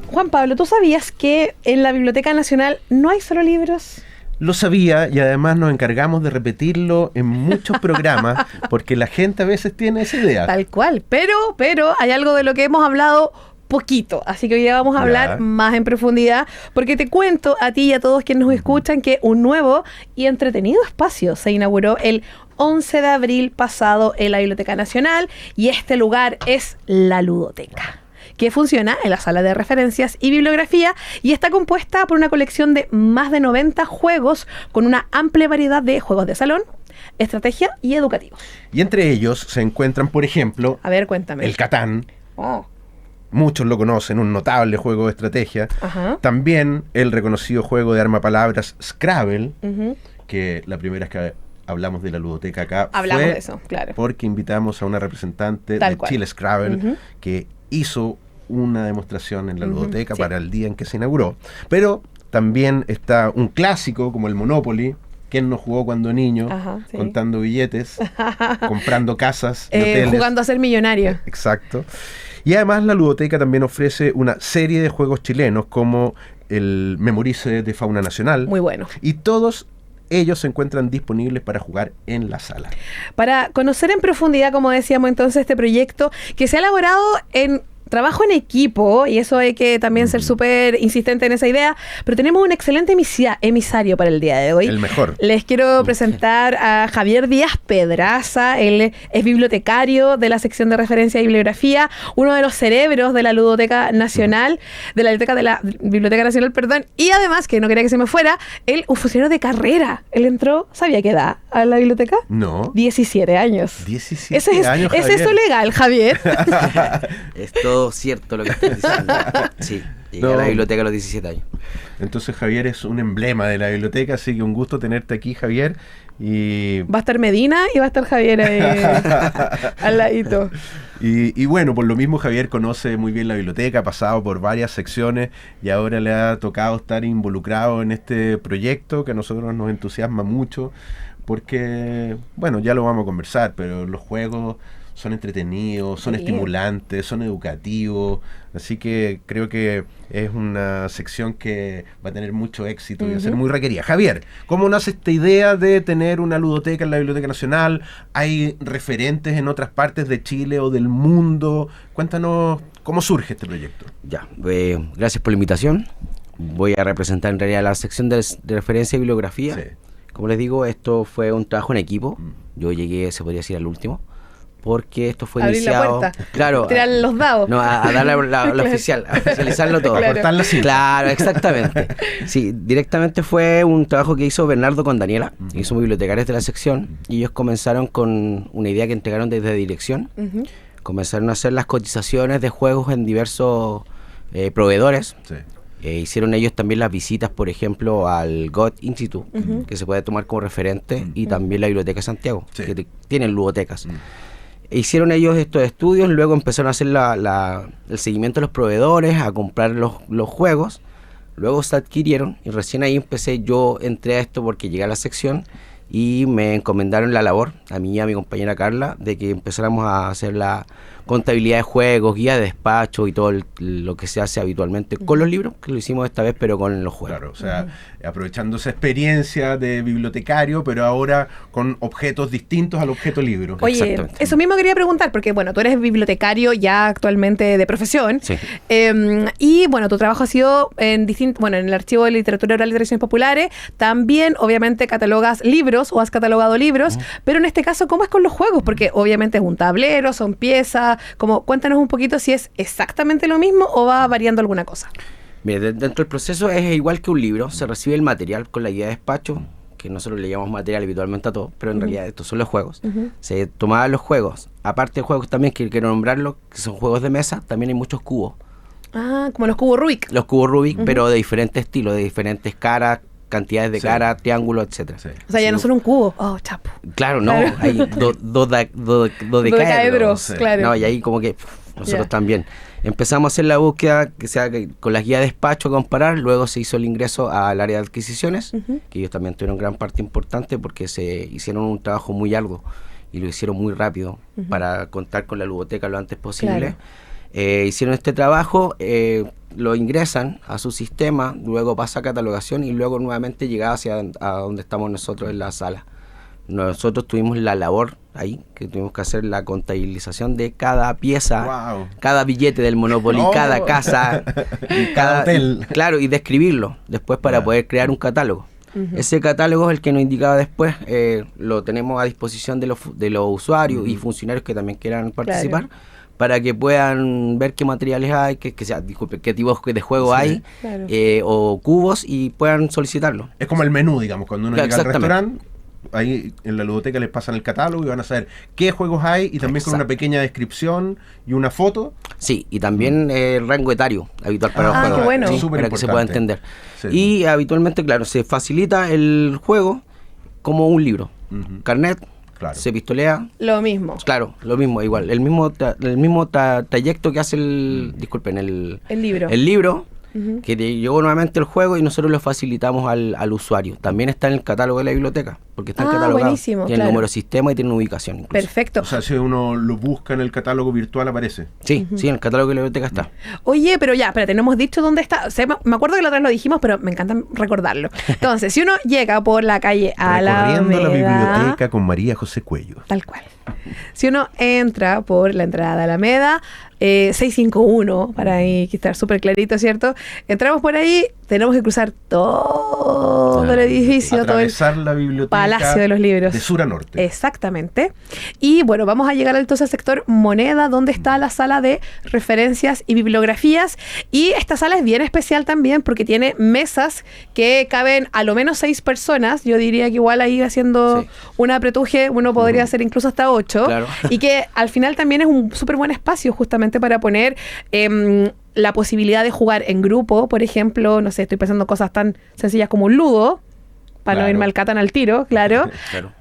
Juan Pablo, ¿tú sabías que en la Biblioteca Nacional no hay solo libros? Lo sabía, y además nos encargamos de repetirlo en muchos programas porque la gente a veces tiene esa idea. Tal cual, pero hay algo de lo que hemos hablado poquito, así que hoy ya vamos a hablar más en profundidad, porque te cuento a ti y a todos quienes nos escuchan que un nuevo y entretenido espacio se inauguró el 11 de abril pasado en la Biblioteca Nacional, y este lugar es la Ludoteca, que funciona en la sala de referencias y bibliografía y está compuesta por una colección de más de 90 juegos con una amplia variedad de juegos de salón, estrategia y educativos. Y entre ellos se encuentran, por ejemplo, A ver, cuéntame. el Catán. Oh. Muchos lo conocen, un notable juego de estrategia. Ajá. También el reconocido juego de armapalabras Scrabble, Ujú. que la primera vez que hablamos de la ludoteca acá Hablamos fue de eso, claro. porque invitamos a una representante Tal de cual. Chile Scrabble, Ujú. que hizo una demostración en la Ujú, ludoteca sí. para el día en que se inauguró. Pero también está un clásico como el Monopoly. ¿Quién no jugó cuando niño? Ajá, sí. Contando billetes, comprando casas y hoteles. Jugando a ser millonario. Exacto. Y además la ludoteca también ofrece una serie de juegos chilenos como el Memorice de Fauna Nacional. Muy bueno. Y todos ellos se encuentran disponibles para jugar en la sala. Para conocer en profundidad, como decíamos entonces, este proyecto que se ha elaborado en trabajo en equipo, y eso hay que también ser súper insistente en esa idea, pero tenemos un excelente emisario para el día de hoy. El mejor. Les quiero presentar a Javier Díaz Pedraza. Él es bibliotecario de la sección de referencia y bibliografía, uno de los cerebros de la Ludoteca Nacional, de la Biblioteca Nacional, perdón, y además, que no quería que se me fuera, él, un funcionario de carrera. Él entró, ¿sabía qué edad a la biblioteca? No. 17 años. 17 años, ¿Es Javier. eso legal, Javier? Es todo cierto lo que estás diciendo. Sí, llegué a la biblioteca a los 17 años. Entonces Javier es un emblema de la biblioteca, así que un gusto tenerte aquí, Javier. Y Va a estar Medina y va a estar Javier ahí al ladito. Y bueno, por lo mismo Javier conoce muy bien la biblioteca, ha pasado por varias secciones y ahora le ha tocado estar involucrado en este proyecto que a nosotros nos entusiasma mucho porque, bueno, ya lo vamos a conversar, pero los juegos son entretenidos, son Sí. estimulantes, son educativos, así que creo que es una sección que va a tener mucho éxito y va a ser muy requerida. Javier, ¿cómo nace esta idea de tener una ludoteca en la Biblioteca Nacional? ¿Hay referentes en otras partes de Chile o del mundo? Cuéntanos cómo surge este proyecto. Ya, gracias por la invitación. Voy a representar en realidad la sección de referencia y bibliografía. Sí. Como les digo, esto fue un trabajo en equipo. Yo llegué, se podría decir, al último, porque esto fue Abrir la iniciado. puerta. Claro. Tirar los dados. No, a dar la oficial, a oficializarlo todo. Claro. Cortar la cinta. Claro, exactamente. Sí, directamente fue un trabajo que hizo Bernardo con Daniela, que somos bibliotecarios de la sección, y ellos comenzaron con una idea que entregaron desde dirección. Ujú. Comenzaron a hacer las cotizaciones de juegos en diversos proveedores. Sí. Hicieron ellos también las visitas, por ejemplo, al Goethe Institute, que se puede tomar como referente, y también la Biblioteca de Santiago, Sí. que tienen ludotecas. Hicieron ellos estos estudios, luego empezaron a hacer el seguimiento de los proveedores, a comprar los juegos, luego se adquirieron, y recién ahí yo entré a esto porque llegué a la sección y me encomendaron la labor, a mí y a mi compañera Carla, de que empezáramos a hacer la contabilidad de juegos, guía de despacho y todo lo que se hace habitualmente con los libros, que lo hicimos esta vez, pero con los juegos. Claro, o sea, aprovechando esa experiencia de bibliotecario, pero ahora con objetos distintos al objeto libro. Oye, Exactamente. eso mismo quería preguntar, porque bueno, tú eres bibliotecario ya actualmente de profesión. Sí. Y bueno, tu trabajo ha sido en el Archivo de Literatura Oral y Tradiciones Populares. También, obviamente, catalogas libros o has catalogado libros, pero en este caso, ¿cómo es con los juegos? Porque obviamente es un tablero, son piezas. Cuéntanos un poquito si es exactamente lo mismo o va variando alguna cosa. Mire, dentro del proceso es igual que un libro, se recibe el material con la guía de despacho, que nosotros le llamamos material habitualmente a todo, pero en realidad estos son los juegos. Se tomaban los juegos, aparte de juegos también que quiero nombrarlo, que son juegos de mesa, también hay muchos cubos. Ah, como los cubos Rubik. Los cubos Rubik, pero de diferentes estilos, de diferentes caras, cantidades de Sí. caras, triángulos, etcétera. Sí. O sea, ya no son un cubo. Oh, chapo. Claro, no, Claro. hay dodecaedros. Dodecaedros, Sí. claro. No, y ahí como que nosotros Ya. también. empezamos a hacer la búsqueda con las guías de despacho a comparar, luego se hizo el ingreso al área de adquisiciones, que ellos también tuvieron gran parte importante porque se hicieron un trabajo muy arduo y lo hicieron muy rápido para contar con la ludoteca lo antes posible. Hicieron este trabajo, lo ingresan a su sistema, luego pasa a catalogación y luego nuevamente llega a donde estamos nosotros en la sala. Nosotros tuvimos la labor ahí, que tuvimos que hacer la contabilización de cada pieza, cada billete del Monopoly, cada casa, y cada hotel. Claro, y describirlo después para poder crear un catálogo. Ese catálogo es el que nos indicaba después, lo tenemos a disposición de los usuarios y funcionarios que también quieran participar, para que puedan ver qué materiales hay, qué tipos de juego hay, o cubos, y puedan solicitarlo. Es como el menú, digamos, cuando uno llega al restaurante, ahí en la ludoteca les pasan el catálogo y van a saber qué juegos hay, y también con una pequeña descripción y una foto. Sí, y también el rango etario habitual para los juegos, qué bueno. sí, para que se pueda entender. Sí. Y habitualmente, claro, se facilita el juego como un libro. Carnet, se pistolea. Lo mismo. Claro, lo mismo, igual. El mismo trayecto que hace el libro. El libro, que llegó nuevamente el juego y nosotros lo facilitamos al usuario. También está en el catálogo de la biblioteca, porque está catalogado. Buenísimo, tiene el número de sistema y tiene una ubicación incluso. Perfecto. O sea, si uno lo busca en el catálogo virtual, aparece. Sí, sí, en el catálogo de la biblioteca está. Oye, pero ya, espérate, no hemos dicho dónde está. O sea, me acuerdo que la otra vez lo dijimos, pero me encanta recordarlo. Entonces, si uno llega por la calle Alameda, recorriendo la biblioteca con María José Cuello. Tal cual. Si uno entra por la entrada de Alameda, 651, para ahí estar súper clarito, ¿cierto? Entramos por ahí, tenemos que cruzar todo el edificio, atravesar la biblioteca, Palacio de los Libros. De sur a norte. Exactamente. Y bueno, vamos a llegar entonces al sector Moneda, donde está la sala de referencias y bibliografías. Y esta sala es bien especial también porque tiene mesas que caben a lo menos 6 personas. Yo diría que igual ahí haciendo un apretuje uno podría hacer incluso hasta 8. Claro. Y que al final también es un súper buen espacio justamente para poner la posibilidad de jugar en grupo. Por ejemplo, no sé, estoy pensando cosas tan sencillas como un ludo, para no irme al Catán al tiro, claro.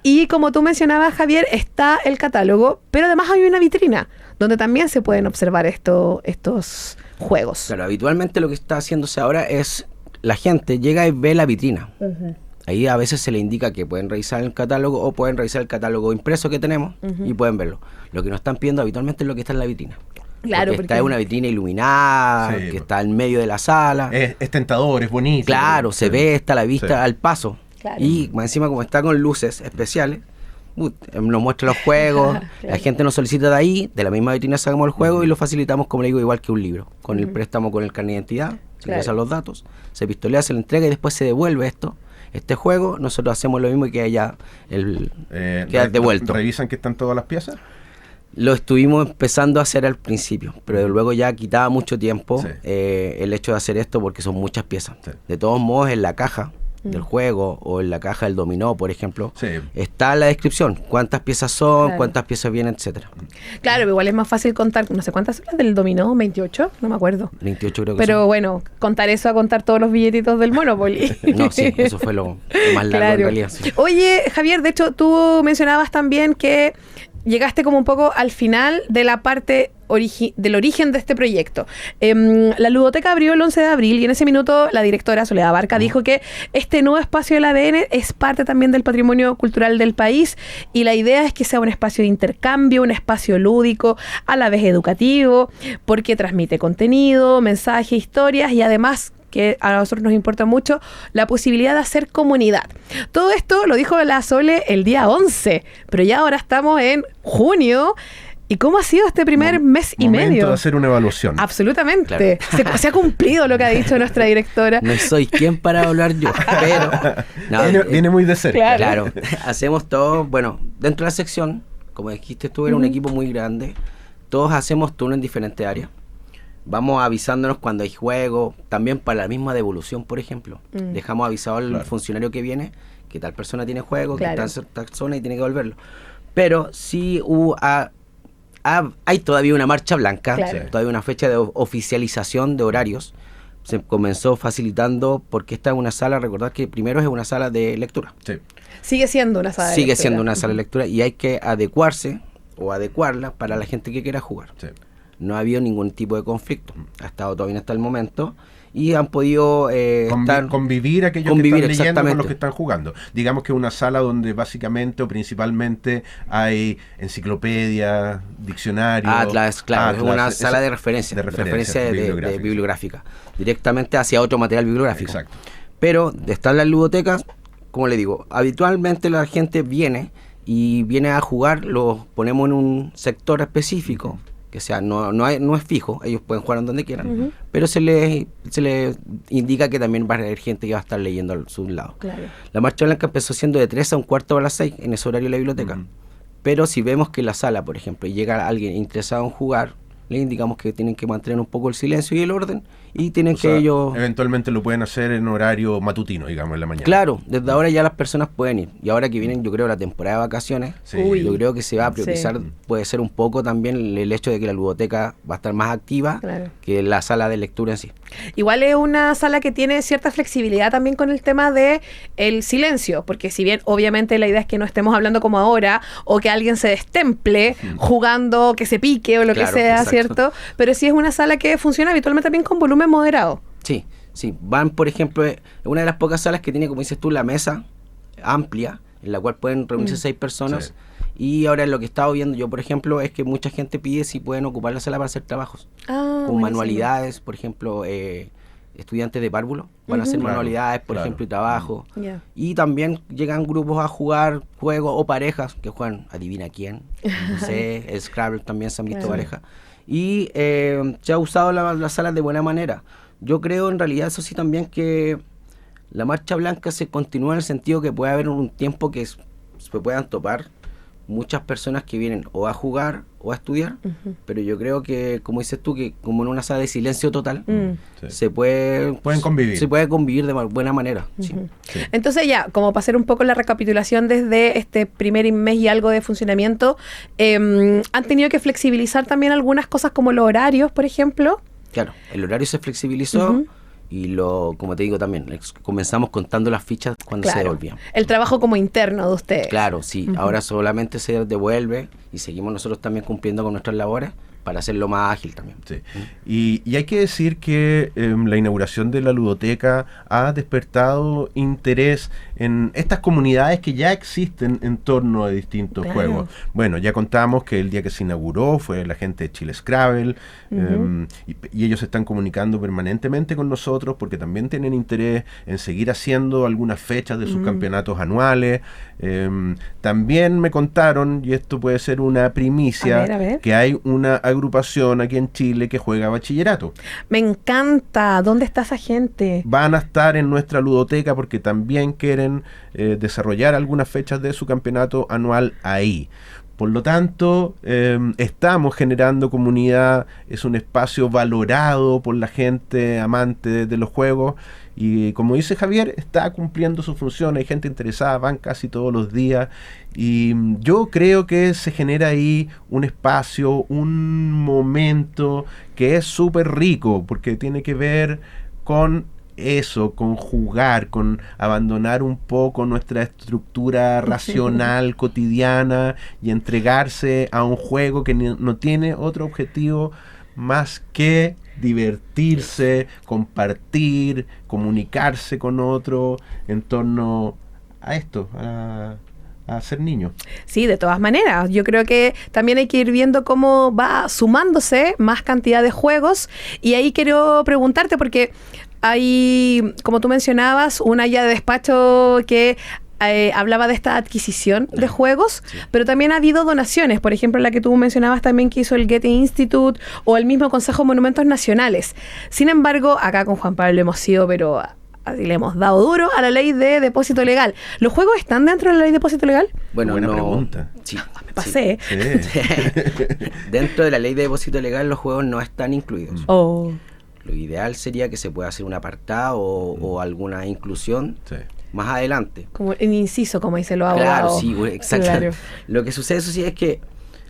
Y como tú mencionabas, Javier, está el catálogo, pero además hay una vitrina donde también se pueden observar estos juegos. Claro, habitualmente lo que está haciéndose ahora es la gente llega y ve la vitrina. Ahí a veces se le indica que pueden revisar el catálogo o pueden revisar el catálogo impreso que tenemos y pueden verlo. Lo que nos están pidiendo habitualmente es lo que está en la vitrina. Claro, porque está en una vitrina iluminada, que está en medio de la sala. Es tentador, es bonito. Claro, se ve, está a la vista al paso. Claro. Y más encima, como está con luces especiales, nos muestra los juegos, la gente nos solicita de ahí, de la misma vitrina sacamos el juego y lo facilitamos, como le digo, igual que un libro. Con el préstamo, con el carnet de identidad, se ingresan los datos, se pistolea, se le entrega y después se devuelve este juego. Nosotros hacemos lo mismo y queda ya queda devuelto. ¿Revisan que están todas las piezas? Lo estuvimos empezando a hacer al principio, pero luego ya quitaba mucho tiempo el hecho de hacer esto porque son muchas piezas. De todos modos, en la caja del juego o en la caja del dominó, por ejemplo, está la descripción, cuántas piezas son, cuántas piezas vienen, etcétera. Claro, pero igual es más fácil contar, no sé cuántas son las del dominó, 28, no me acuerdo. 28 creo que pero son. Bueno, contar eso a contar todos los billetitos del Monopoly. No, sí, eso fue lo más largo en realidad. Sí. Oye, Javier, de hecho, tú mencionabas también que llegaste como un poco al final de la parte del origen de este proyecto. La ludoteca abrió el 11 de abril y en ese minuto la directora Soledad Barca dijo que este nuevo espacio del ADN es parte también del patrimonio cultural del país y la idea es que sea un espacio de intercambio, un espacio lúdico, a la vez educativo, porque transmite contenido, mensajes, historias y además que a nosotros nos importa mucho, la posibilidad de hacer comunidad. Todo esto lo dijo la Sole el día 11, pero ya ahora estamos en junio. ¿Y cómo ha sido este primer mes y medio? Momento de hacer una evaluación. Absolutamente. Claro. Se ha cumplido lo que ha dicho nuestra directora. No soy quien para hablar yo, pero... No, viene muy de cerca. Claro. Hacemos todo, bueno, dentro de la sección, como dijiste tú, era un equipo muy grande. Todos hacemos turnos en diferentes áreas. Vamos avisándonos cuando hay juego, también para la misma devolución, por ejemplo. Dejamos avisado al funcionario que viene que tal persona tiene juego, que está en tal zona y tiene que devolverlo. Pero sí hay todavía una marcha blanca, todavía una fecha de oficialización de horarios. Se comenzó facilitando porque esta es una sala, recordad que primero es una sala de lectura. Sigue siendo una sala de lectura. Sigue siendo una sala de lectura y hay que adecuarse o adecuarla para la gente que quiera jugar. no ha habido ningún tipo de conflicto. Ha estado todo bien hasta el momento y han podido convivir aquellos convivir, que están leyendo con los exactamente. que están jugando. Digamos que es una sala donde básicamente o principalmente hay enciclopedias, diccionarios. Atlas, claro, es una sala de referencia referencia bibliográfica. bibliográfica, directamente hacia otro material bibliográfico. Exacto. Pero de estar en las ludotecas, como le digo, habitualmente la gente viene a jugar, los ponemos en un sector específico, que sea no es fijo, ellos pueden jugar en donde quieran, pero se les indica que también va a haber gente que va a estar leyendo a sus lados. Claro. La marcha blanca empezó siendo de 3 a un cuarto a las 6 en ese horario de la biblioteca. Pero si vemos que la sala, por ejemplo, llega alguien interesado en jugar, le indicamos que tienen que mantener un poco el silencio y el orden, y tienen que ellos... Eventualmente lo pueden hacer en horario matutino, digamos, en la mañana. Claro, desde ahora ya las personas pueden ir. Y ahora que vienen, yo creo, la temporada de vacaciones, Sí. yo creo que se va a priorizar, Sí. puede ser un poco también el hecho de que la ludoteca va a estar más activa Claro. que la sala de lectura en sí. Igual es una sala que tiene cierta flexibilidad también con el tema de el silencio, porque si bien obviamente la idea es que no estemos hablando como ahora o que alguien se destemple jugando, que se pique o lo Claro, que sea, exacto. ¿cierto? Pero sí es una sala que funciona habitualmente también con volumen moderado. Sí, sí. Van, por ejemplo, es una de las pocas salas que tiene, como dices tú, la mesa amplia, en la cual pueden reunirse 6 personas. Sí. Y ahora lo que he estado viendo yo, por ejemplo, es que mucha gente pide si pueden ocupar la sala para hacer trabajos. Ah, Con manualidades, por ejemplo, estudiantes de párvulo van a hacer Claro, manualidades, por claro. ejemplo, y trabajo. Ya. Y también llegan grupos a jugar juegos o parejas que juegan adivina quién, no sé, el Scrabble también se han visto Claro. parejas. Y se ha usado las salas de buena manera. Yo creo en realidad, eso sí, también que la marcha blanca se continúa en el sentido que puede haber un tiempo que se puedan topar muchas personas que vienen o a jugar o a estudiar, pero yo creo que, como dices tú, que como en una sala de silencio total, Sí. pueden convivir. Se puede convivir de buena manera. Sí. Entonces ya, como para hacer un poco la recapitulación desde este primer mes y algo de funcionamiento, ¿han tenido que flexibilizar también algunas cosas como los horarios, por ejemplo? Claro, el horario se flexibilizó y como te digo también, comenzamos contando las fichas cuando se devolvían. El trabajo como interno de ustedes. Claro, sí, ahora solamente se devuelve y seguimos nosotros también cumpliendo con nuestras labores para hacerlo más ágil también. Sí. Y hay que decir que la inauguración de la ludoteca ha despertado interés en estas comunidades que ya existen en torno a distintos Claro. juegos. Bueno, ya contamos que el día que se inauguró fue la gente de Chile Scrabble, y ellos se están comunicando permanentemente con nosotros porque también tienen interés en seguir haciendo algunas fechas de sus campeonatos anuales. También me contaron, y esto puede ser una primicia, A ver. que hay una agrupación aquí en Chile que juega bachillerato. Me encanta. ¿Dónde está esa gente? Van a estar en nuestra ludoteca porque también quieren desarrollar algunas fechas de su campeonato anual ahí. Por lo tanto, estamos generando comunidad, es un espacio valorado por la gente amante de los juegos y, como dice Javier, está cumpliendo su función, hay gente interesada, van casi todos los días y yo creo que se genera ahí un espacio, un momento que es súper rico porque tiene que ver con eso, con jugar, con abandonar un poco nuestra estructura racional cotidiana y entregarse a un juego que no tiene otro objetivo más que divertirse, compartir, comunicarse con otro en torno a esto, a ser niño. Sí, de todas maneras. Yo creo que también hay que ir viendo cómo va sumándose más cantidad de juegos. Y ahí quiero preguntarte, porque hay, como tú mencionabas, una guía de despacho que hablaba de esta adquisición de juegos, pero también ha habido donaciones, por ejemplo la que tú mencionabas también que hizo el Goethe Institute o el mismo Consejo de Monumentos Nacionales. Sin embargo, acá con Juan Pablo hemos sido, pero así le hemos dado duro a la ley de depósito legal. ¿Los juegos están dentro de la ley de depósito legal? Bueno, Buena no, pregunta. Sí, Me pasé. Sí. Dentro de la ley de depósito legal los juegos no están incluidos. Oh. Lo ideal sería que se pueda hacer un apartado o alguna inclusión Sí. más adelante. Como en inciso, como dicen los Claro, abogados. sí, exacto. Claro. Lo que sucede, eso sí, es que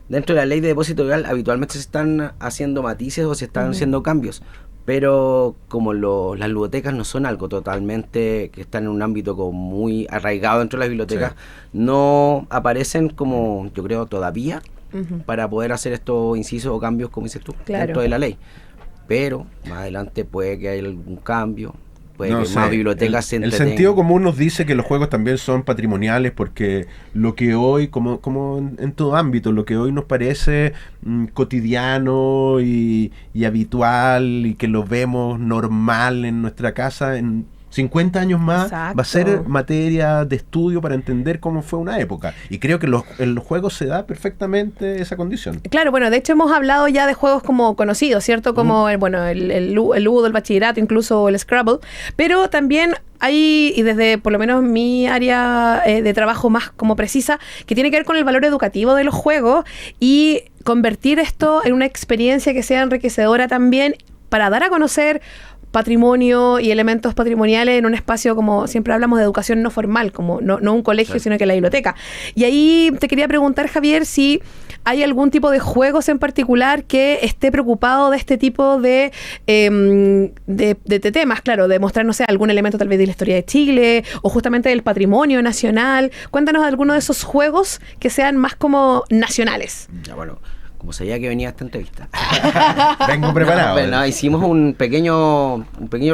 dentro de la ley de depósito legal habitualmente se están haciendo matices o se están haciendo cambios, pero como las ludotecas no son algo totalmente que están en un ámbito como muy arraigado dentro de las bibliotecas, no aparecen como, yo creo, todavía para poder hacer estos incisos o cambios, como dices tú, Claro. dentro de la ley. Pero más adelante puede que haya algún cambio, puede No que sé, más bibliotecas se el entretengan. sentido común nos dice que los juegos también son patrimoniales porque lo que hoy, como en todo ámbito, lo que hoy nos parece cotidiano y habitual y que lo vemos normal en nuestra casa, en 50 años más Exacto. va a ser materia de estudio para entender cómo fue una época. Y creo que en los juegos se da perfectamente esa condición. Claro, bueno, de hecho hemos hablado ya de juegos como conocidos, ¿cierto? Como el Ludo, el Bachillerato, incluso el Scrabble, pero también hay, y desde por lo menos mi área de trabajo más como precisa, que tiene que ver con el valor educativo de los juegos y convertir esto en una experiencia que sea enriquecedora también para dar a conocer patrimonio y elementos patrimoniales en un espacio, como siempre hablamos, de educación no formal, como no un colegio, sino que la biblioteca. Y ahí te quería preguntar, Javier, si hay algún tipo de juegos en particular que esté preocupado de este tipo de temas, claro, de mostrar, no sé, algún elemento tal vez de la historia de Chile o justamente del patrimonio nacional. Cuéntanos de alguno de esos juegos que sean más como nacionales. Ya, bueno, como sabía que venía esta entrevista. Vengo preparado. Bueno, hicimos un pequeño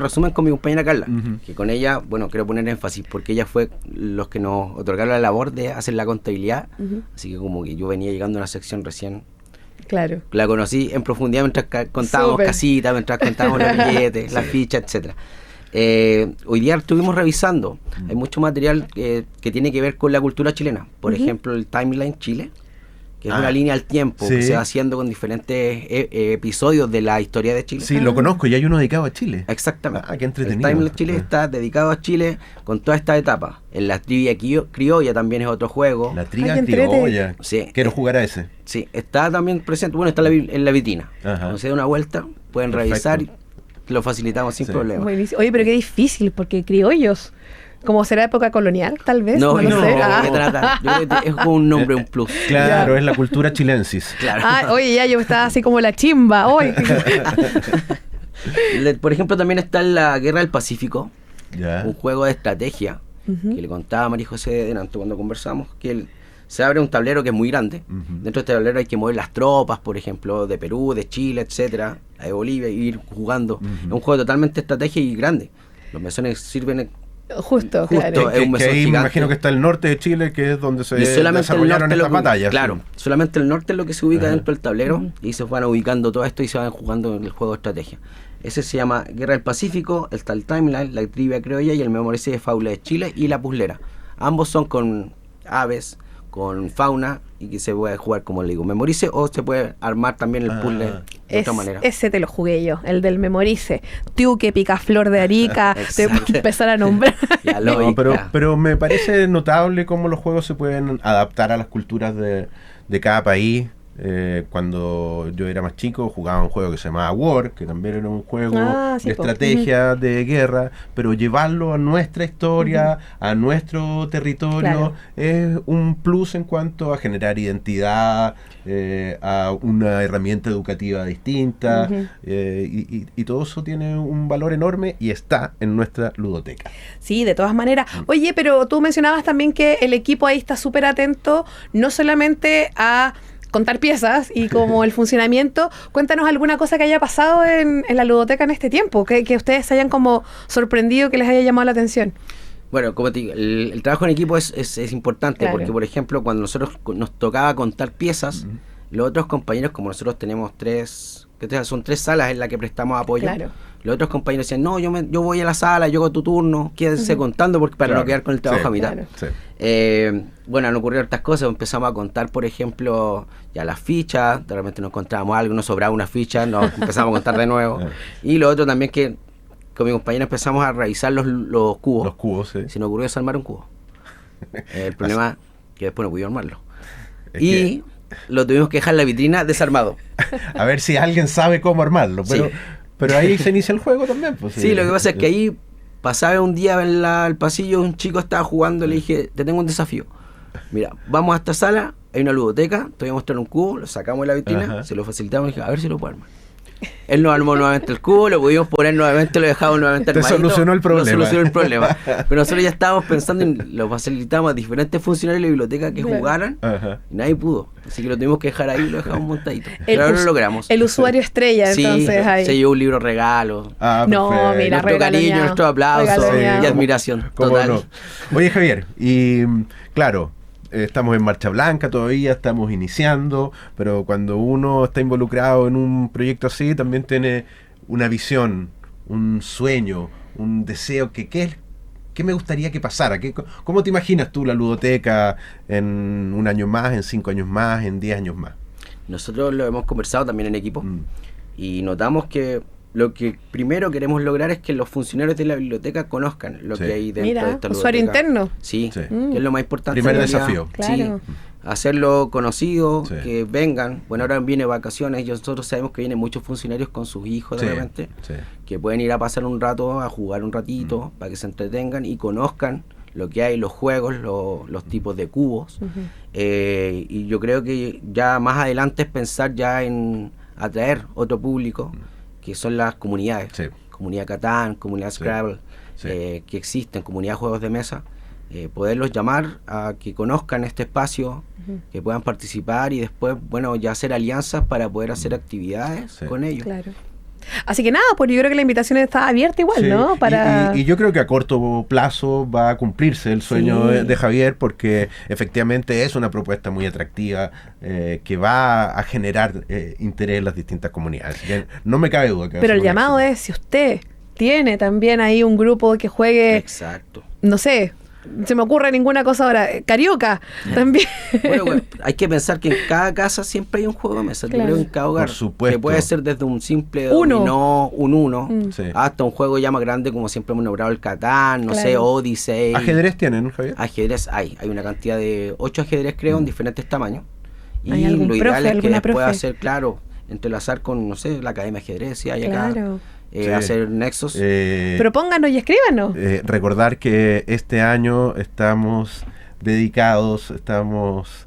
resumen con mi compañera Carla, que con ella, bueno, quiero poner énfasis, porque ella fue los que nos otorgaron la labor de hacer la contabilidad, así que como que yo venía llegando a una sección recién, Claro. la conocí en profundidad mientras contábamos Súper. casitas, mientras contábamos los billetes, las fichas, etcétera. Hoy día estuvimos revisando, hay mucho material que tiene que ver con la cultura chilena, por ejemplo el Timeline Chile, que es una línea al tiempo que sí. se va haciendo con diferentes episodios de la historia de Chile. Sí, lo conozco y hay uno dedicado a Chile. Exactamente. Ah, qué entretenido. El Timeline Chile está dedicado a Chile con toda esta etapa. En la trivia criolla también es otro juego. La triga Ay, qué entrete. criolla. Sí. Quiero jugar a ese. Sí, está también presente. Bueno, está en la vitrina. Ajá. Cuando se da una vuelta, pueden Perfecto. revisar y lo facilitamos sin Sí. problema. Buenísimo. Oye, pero qué difícil, porque criollos, como será época colonial, tal vez, no, lo sé. ¿de Ah. qué trata? Yo creo que es como un nombre, un plus. Claro, Ya. es la cultura chilensis. Claro. Ah, oye, ya yo estaba así como la chimba hoy. Por ejemplo, también está la Guerra del Pacífico, Ya. un juego de estrategia que le contaba a María José delante cuando conversamos, que se abre un tablero que es muy grande. Dentro de este tablero hay que mover las tropas, por ejemplo, de Perú, de Chile, etcétera, de Bolivia, y ir jugando. Es un juego totalmente de estrategia y grande. Los mesones sirven Justo, Justo, claro. es un Que mesón ahí me gigante. imagino que está el norte de Chile, que es donde se y solamente el desarrollaron norte estas lo que, batallas. claro, solamente el norte es lo que se ubica Ajá. dentro del tablero y se van ubicando todo esto y se van jugando en el juego de estrategia. Ese se llama Guerra del Pacífico, está el Timeline, la trivia criolla y el Memorice de Faula de Chile y la Puzzlera. Ambos son con aves, con fauna y que se puede jugar, como le digo, Memorice, o se puede armar también el puzzle de otra manera. Ese te lo jugué yo, el del Memorice. Tiuque, Picaflor de Arica, te Exacto. puedo empezar a nombrar. La No, lógica. pero me parece notable cómo los juegos se pueden adaptar a las culturas de cada país. Cuando yo era más chico jugaba un juego que se llamaba War, que también era un juego Sí, de po. estrategia, de guerra, pero llevarlo a nuestra historia, a nuestro territorio, Claro. es un plus en cuanto a generar identidad, a una herramienta educativa distinta, y todo eso tiene un valor enorme y está en nuestra ludoteca. Sí, de todas maneras. Oye, pero tú mencionabas también que el equipo ahí está súper atento, no solamente a contar piezas y como el funcionamiento. Cuéntanos alguna cosa que haya pasado en la ludoteca en este tiempo, que ustedes se hayan como sorprendido, que les haya llamado la atención. Bueno, como te digo, el trabajo en equipo es importante, Claro. porque por ejemplo cuando nosotros nos tocaba contar piezas, los otros compañeros, como nosotros tenemos son tres salas en las que prestamos apoyo, Claro. los otros compañeros decían, no, yo voy a la sala, yo hago tu turno, quédense contando para Claro. no quedar con el trabajo Sí. a mitad. Claro. Sí. Bueno, han ocurrido otras cosas, empezamos a contar, por ejemplo, ya las fichas, de repente nos encontrábamos algo, nos sobraba una ficha, nos empezamos a contar de nuevo. Y lo otro también que con mi compañero empezamos a revisar los cubos. Los cubos, sí. Se nos ocurrió desarmar un cubo. El problema que después no pudimos armarlo. Es Y lo tuvimos que dejar en la vitrina desarmado. A ver si alguien sabe cómo armarlo, pero ahí se inicia el juego también. Pues, Sí, lo que pasa es que ahí pasaba un día en el pasillo, un chico estaba jugando, le dije, te tengo un desafío. Mira, vamos a esta sala, hay una ludoteca, te voy a mostrar un cubo, lo sacamos de la vitrina, Ajá. se lo facilitamos y dije, a ver si lo puedo armar. Él nos armó nuevamente el cubo, lo pudimos poner nuevamente, lo dejamos nuevamente Te armadito. solucionó el problema. Lo solucionó el problema. Pero nosotros ya estábamos pensando en, lo facilitamos a diferentes funcionarios de la biblioteca que jugaran, Ajá. y nadie pudo. Así que lo tuvimos que dejar ahí y lo dejamos montadito. Pero ahora lo logramos. El usuario estrella, Sí, entonces, ahí. se llevó un libro regalo. Ah, No, perfecto. mira, Nuestro regaloneado. cariño, nuestro aplauso Regaloneado. y admiración ¿Cómo total. no? Oye, Javier, y claro, estamos en marcha blanca todavía, estamos iniciando, pero cuando uno está involucrado en un proyecto así, también tiene una visión, un sueño, un deseo ¿qué me gustaría que pasara? ¿Cómo te imaginas tú la ludoteca en 1 año más, en 5 años más, en 10 años más? Nosotros lo hemos conversado también en equipo Mm. y notamos que lo que primero queremos lograr es que los funcionarios de la biblioteca conozcan lo Sí. que hay dentro de Mira, esta usuario ludoteca. interno. Sí, Sí. que es lo más importante. Primer en realidad. desafío. Claro. Sí, hacerlo conocido, Sí. que vengan. Bueno, ahora viene vacaciones, nosotros sabemos que vienen muchos funcionarios con sus hijos Sí, de repente, sí. que pueden ir a pasar un rato, a jugar un ratito, para que se entretengan y conozcan lo que hay, los juegos, los tipos de cubos. Y yo creo que ya más adelante es pensar ya en atraer otro público, que son las comunidades. Sí. Comunidad Catán, comunidad Sí. Scrabble, Sí. que existen, comunidad de juegos de mesa. Poderlos llamar a que conozcan este espacio, que puedan participar y después, bueno, ya hacer alianzas para poder hacer actividades Sí. con ellos. Claro. Así que nada, pues yo creo que la invitación está abierta igual, Sí, ¿no? Para... y yo creo que a corto plazo va a cumplirse el sueño Sí. de Javier, porque efectivamente es una propuesta muy atractiva que va a generar interés en las distintas comunidades. Así que no me cabe duda que va a Pero ser el un llamado éxito. es, si usted tiene también ahí un grupo que juegue, Exacto. no sé, se me ocurre ninguna cosa ahora, carioca también. Bueno, hay que pensar que en cada casa siempre hay un juego de mesa. Claro. Yo creo que en cada hogar. Por supuesto. Que puede ser desde un simple Uno. dominó, un uno, Sí. hasta un juego ya más grande, como siempre hemos nombrado el Catán, no sé, Claro. Odyssey. ¿Ajedrez tienen, Javier? Ajedrez hay una cantidad de 8 ajedrez creo en diferentes tamaños. Y ¿Hay algún lo profe, ideal es que alguna después profe? hacer, claro, entrelazar con, no sé, la Academia de Ajedrez, si hay acá, Claro. Sí. hacer nexos. Propónganos y escríbanos. Recordar que este año estamos dedicados, estamos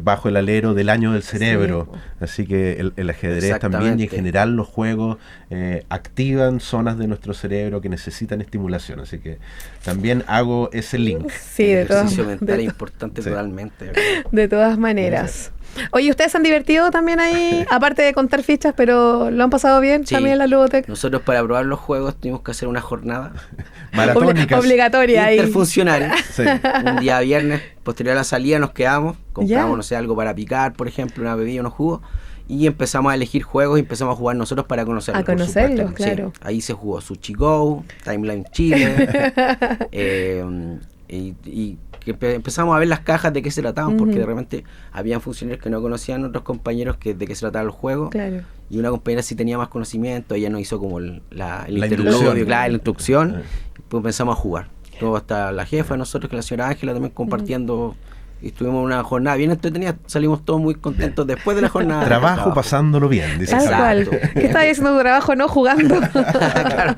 bajo el alero del año del cerebro, Sí. así que el ajedrez también y en Exactamente. general los juegos activan zonas de nuestro cerebro que necesitan estimulación, así que también hago ese link. Sí, El de todas, ejercicio mental es de, importante Sí. totalmente. de todas maneras. Oye, ¿ustedes se han divertido también ahí? Aparte de contar fichas, pero ¿lo han pasado bien Sí. también en la ludoteca? Nosotros para probar los juegos tuvimos que hacer una jornada Maratónicas. Obligatoria ahí. interfuncional. Sí. Un día viernes, posterior a la salida, nos quedamos, compramos, Ya. no sé, algo para picar, por ejemplo, una bebida, unos jugos, y empezamos a elegir juegos y empezamos a jugar nosotros para conocerlos. A por conocerlos, supuesto. Sí. claro. Ahí se jugó Sushi Go, Timeline Chile, y que empezamos a ver las cajas de qué se trataban, porque de repente habían funcionarios que no conocían otros compañeros que de qué se trataba el juego. Claro. Y una compañera sí tenía más conocimiento, ella nos hizo como el introducción. interludio, claro, la instrucción, pues empezamos a jugar. Luego hasta la jefa de nosotros, que la señora Ángela, también compartiendo, y estuvimos una jornada bien entretenida, salimos todos muy contentos después de la jornada. Trabajo pasándolo bien, dice Tal Javier. cual. ¿Qué estabas haciendo tu trabajo no jugando? Claro.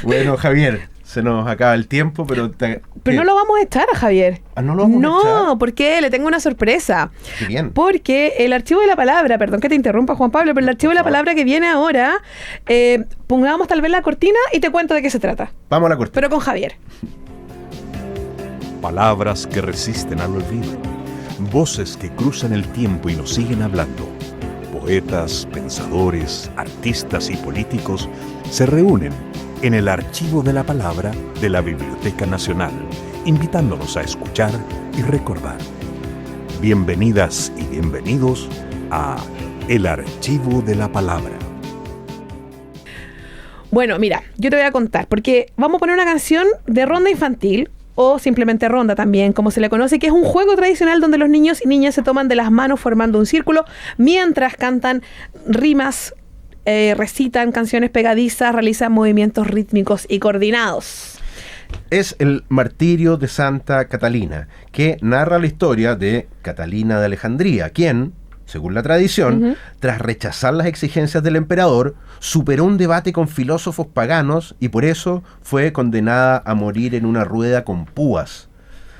Bueno, Javier, se nos acaba el tiempo, pero... Pero ¿qué? no lo vamos a echar a Javier. Ah, ¿no lo vamos a echar? No, porque le tengo una sorpresa. Qué bien. Porque el archivo de la palabra, perdón que te interrumpa, Juan Pablo, pero el archivo de la palabra que viene ahora, pongamos tal vez la cortina y te cuento de qué se trata. Vamos a la cortina. Pero con Javier. Palabras que resisten al olvido. Voces que cruzan el tiempo y nos siguen hablando. Poetas, pensadores, artistas y políticos se reúnen en el archivo de la palabra de la Biblioteca Nacional, invitándonos a escuchar y recordar. Bienvenidas y bienvenidos a El Archivo de la Palabra. Bueno, mira, yo te voy a contar, porque vamos a poner una canción de ronda infantil, o simplemente ronda también, como se le conoce, que es un juego tradicional donde los niños y niñas se toman de las manos formando un círculo mientras cantan rimas, recitan canciones pegadizas, realizan movimientos rítmicos y coordinados. Es el martirio de Santa Catalina, que narra la historia de Catalina de Alejandría, quien, según la tradición, tras rechazar las exigencias del emperador, superó un debate con filósofos paganos y por eso fue condenada a morir en una rueda con púas.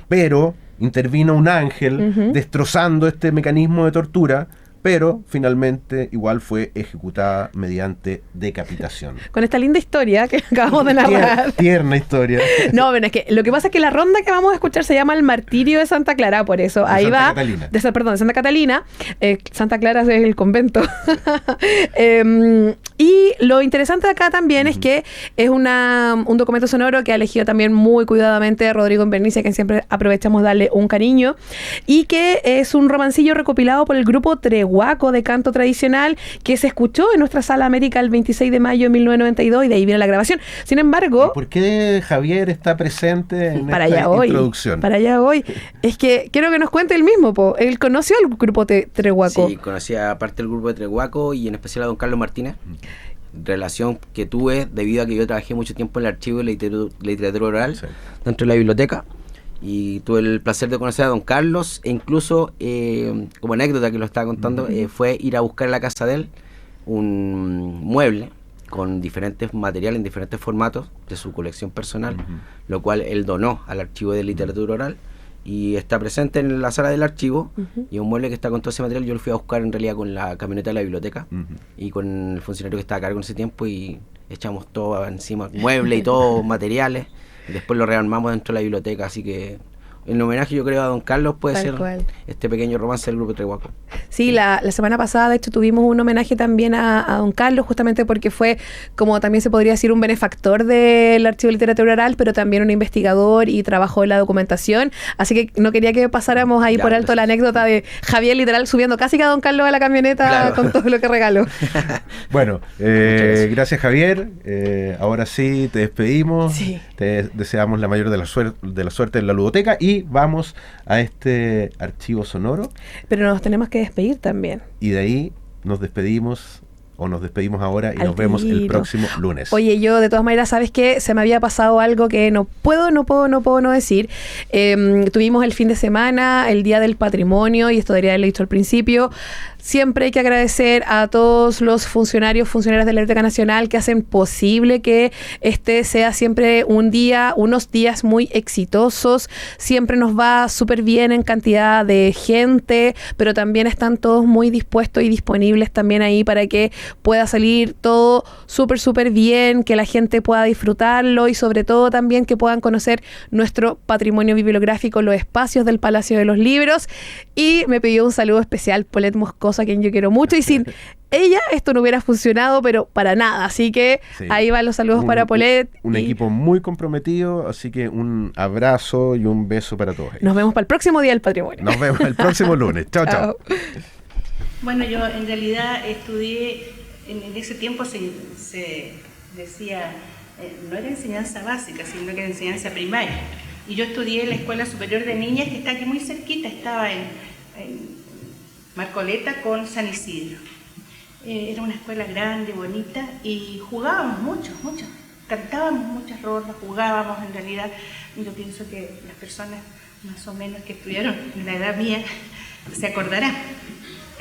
Pero intervino un ángel destrozando este mecanismo de tortura, pero finalmente igual fue ejecutada mediante decapitación. Con esta linda historia que acabamos de narrar. Tierna historia. No, bueno, es que lo que pasa es que la ronda que vamos a escuchar se llama El Martirio de Santa Clara, por eso. De Ahí Santa va. Catalina. De Santa Catalina. Santa Clara es el convento. Y lo interesante de acá también es que es un documento sonoro que ha elegido también muy cuidadamente Rodrigo Invernicia, que siempre aprovechamos darle un cariño, y que es un romancillo recopilado por el grupo Trehuaco de canto tradicional que se escuchó en nuestra Sala América el 26 de mayo de 1992 y de ahí viene la grabación. Sin embargo... ¿Por qué Javier está presente en para esta allá hoy, introducción? Para allá hoy. Es que quiero que nos cuente él mismo, po. Él conoció al grupo Trehuaco. Sí, conocía aparte del grupo de Trehuaco y en especial a don Carlos Martínez. Relación que tuve debido a que yo trabajé mucho tiempo en el archivo de literatura oral dentro de la biblioteca. Y tuve el placer de conocer a don Carlos e incluso, como anécdota que lo estaba contando, fue ir a buscar en la casa de él un mueble con diferentes materiales en diferentes formatos de su colección personal, lo cual él donó al archivo de literatura oral y está presente en la sala del archivo. Y un mueble que está con todo ese material yo lo fui a buscar en realidad con la camioneta de la biblioteca y con el funcionario que estaba a cargo en ese tiempo y echamos todo encima, mueble y todo, materiales. Y después lo rearmamos dentro de la biblioteca, así que en homenaje yo creo a don Carlos puede Tal ser cual. este pequeño romance del grupo Trehuaco. Sí, la semana pasada de hecho tuvimos un homenaje también a don Carlos, justamente porque fue, como también se podría decir, un benefactor del Archivo de Literatura Oral, pero también un investigador y trabajó en la documentación, así que no quería que pasáramos ahí Ya, por alto la anécdota de Javier literal subiendo casi que a don Carlos a la camioneta, Claro. con todo lo que regaló. Bueno, gracias Javier. Ahora sí, te despedimos. Sí. Te deseamos la mayor de la suerte en la ludoteca y vamos a este archivo sonoro Pero nos tenemos que despedir también. y de ahí nos despedimos ahora y Al nos vemos el tiro. próximo lunes. Oye, yo de todas maneras, ¿sabes qué? Se me había pasado algo que no puedo no decir. Tuvimos el fin de semana, el Día del Patrimonio, y esto debería haberlo dicho al principio. Siempre hay que agradecer a todos los funcionarias de la Biblioteca Nacional que hacen posible que este sea siempre unos días muy exitosos. Siempre nos va súper bien en cantidad de gente, pero también están todos muy dispuestos y disponibles también ahí para que pueda salir todo súper bien, que la gente pueda disfrutarlo y sobre todo también que puedan conocer nuestro patrimonio bibliográfico, los espacios del Palacio de los Libros. Y me pidió un saludo especial Paulette Moscoso, a quien yo quiero mucho, y sin ella esto no hubiera funcionado, pero para nada. Así que Sí. ahí van los saludos para Paulette. Un y equipo muy comprometido, así que un abrazo y un beso para todos ellos. nos vemos para el próximo Día del Patrimonio. Nos vemos el próximo lunes. Chao, chao. Bueno, yo en realidad estudié, en ese tiempo se decía, no era enseñanza básica, sino que era enseñanza primaria. Y yo estudié en la Escuela Superior de Niñas, que está aquí muy cerquita, estaba en Marcoleta con San Isidro. Era una escuela grande, bonita, y jugábamos mucho, cantábamos muchas rondas, jugábamos en realidad. Yo pienso que las personas más o menos que estudiaron en la edad mía se acordarán.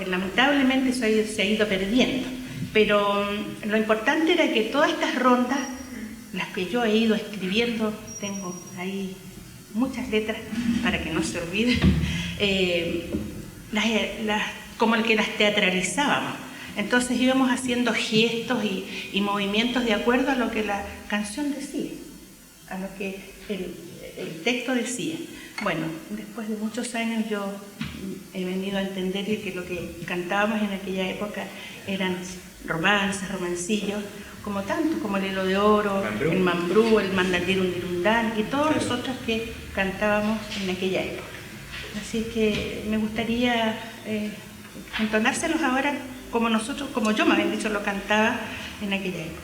Lamentablemente eso se ha ido perdiendo, pero lo importante era que todas estas rondas, las que yo he ido escribiendo, tengo ahí muchas letras para que no se olviden, como el que las teatralizábamos. Entonces íbamos haciendo gestos y movimientos de acuerdo a lo que la canción decía, a lo que el texto decía. Bueno, después de muchos años yo he venido a entender que lo que cantábamos en aquella época eran romances, romancillos, como tantos, como el Hilo de Oro, el Mambrú, el Mandandirundirundán y todos los otros que cantábamos en aquella época. Así que me gustaría entonárselos ahora como yo, me habían dicho, lo cantaba en aquella época.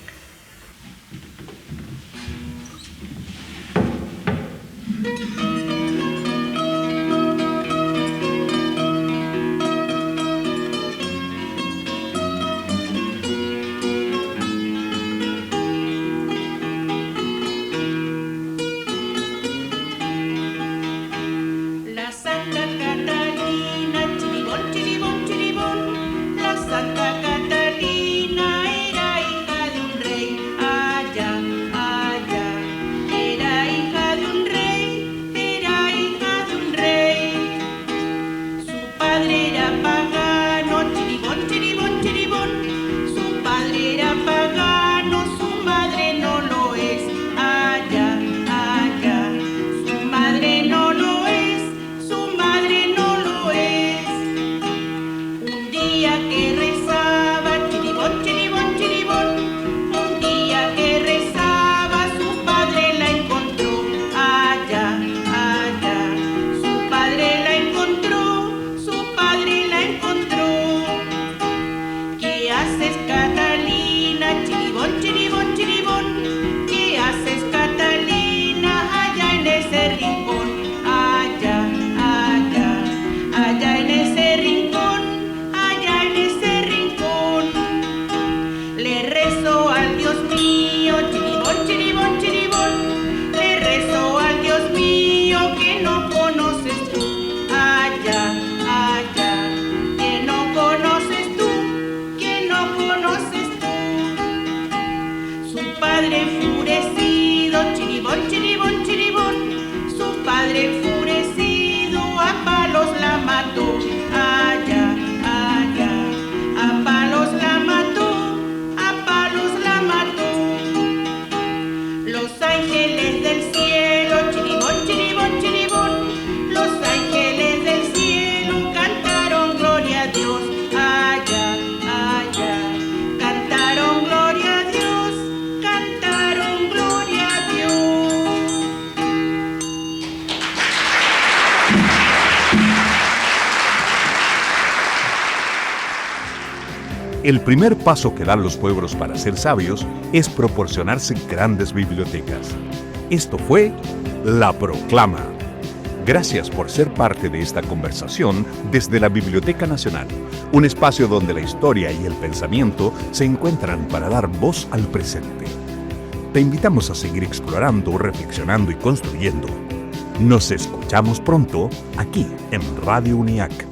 La Santa Catalina, chiribón, chiribón, chiribón, la Santa Catalina era hija de un rey, allá, allá, era hija de un rey, era haces, Catalina? Chiribón, chiribón, chiribón. ¿Qué haces, Catalina, allá en ese rincón? Allá, allá, allá en ese rincón, allá en ese rincón. Le rezo al Dios mío, chiribón, chiribón, chiribón. Le rezo al Dios mío que no conoces tú. Allá, allá, que no conoces tú, que no conoces tú. Su padre enfurecido, chiribón, chiribón, chiribón. Su padre enfurecido a palos la mató. Allá, allá, a palos la mató, a palos la mató. Los ángeles del cielo, chiribón, chiribón, chiribón. Los ángeles del cielo cantaron gloria a Dios. Allá, allá, cantaron gloria a Dios, cantaron gloria a Dios. El primer paso que dan los pueblos para ser sabios es proporcionarse grandes bibliotecas. Esto fue La Proclama. Gracias por ser parte de esta conversación desde la Biblioteca Nacional, un espacio donde la historia y el pensamiento se encuentran para dar voz al presente. Te invitamos a seguir explorando, reflexionando y construyendo. Nos escuchamos pronto aquí en Radio UNIAC.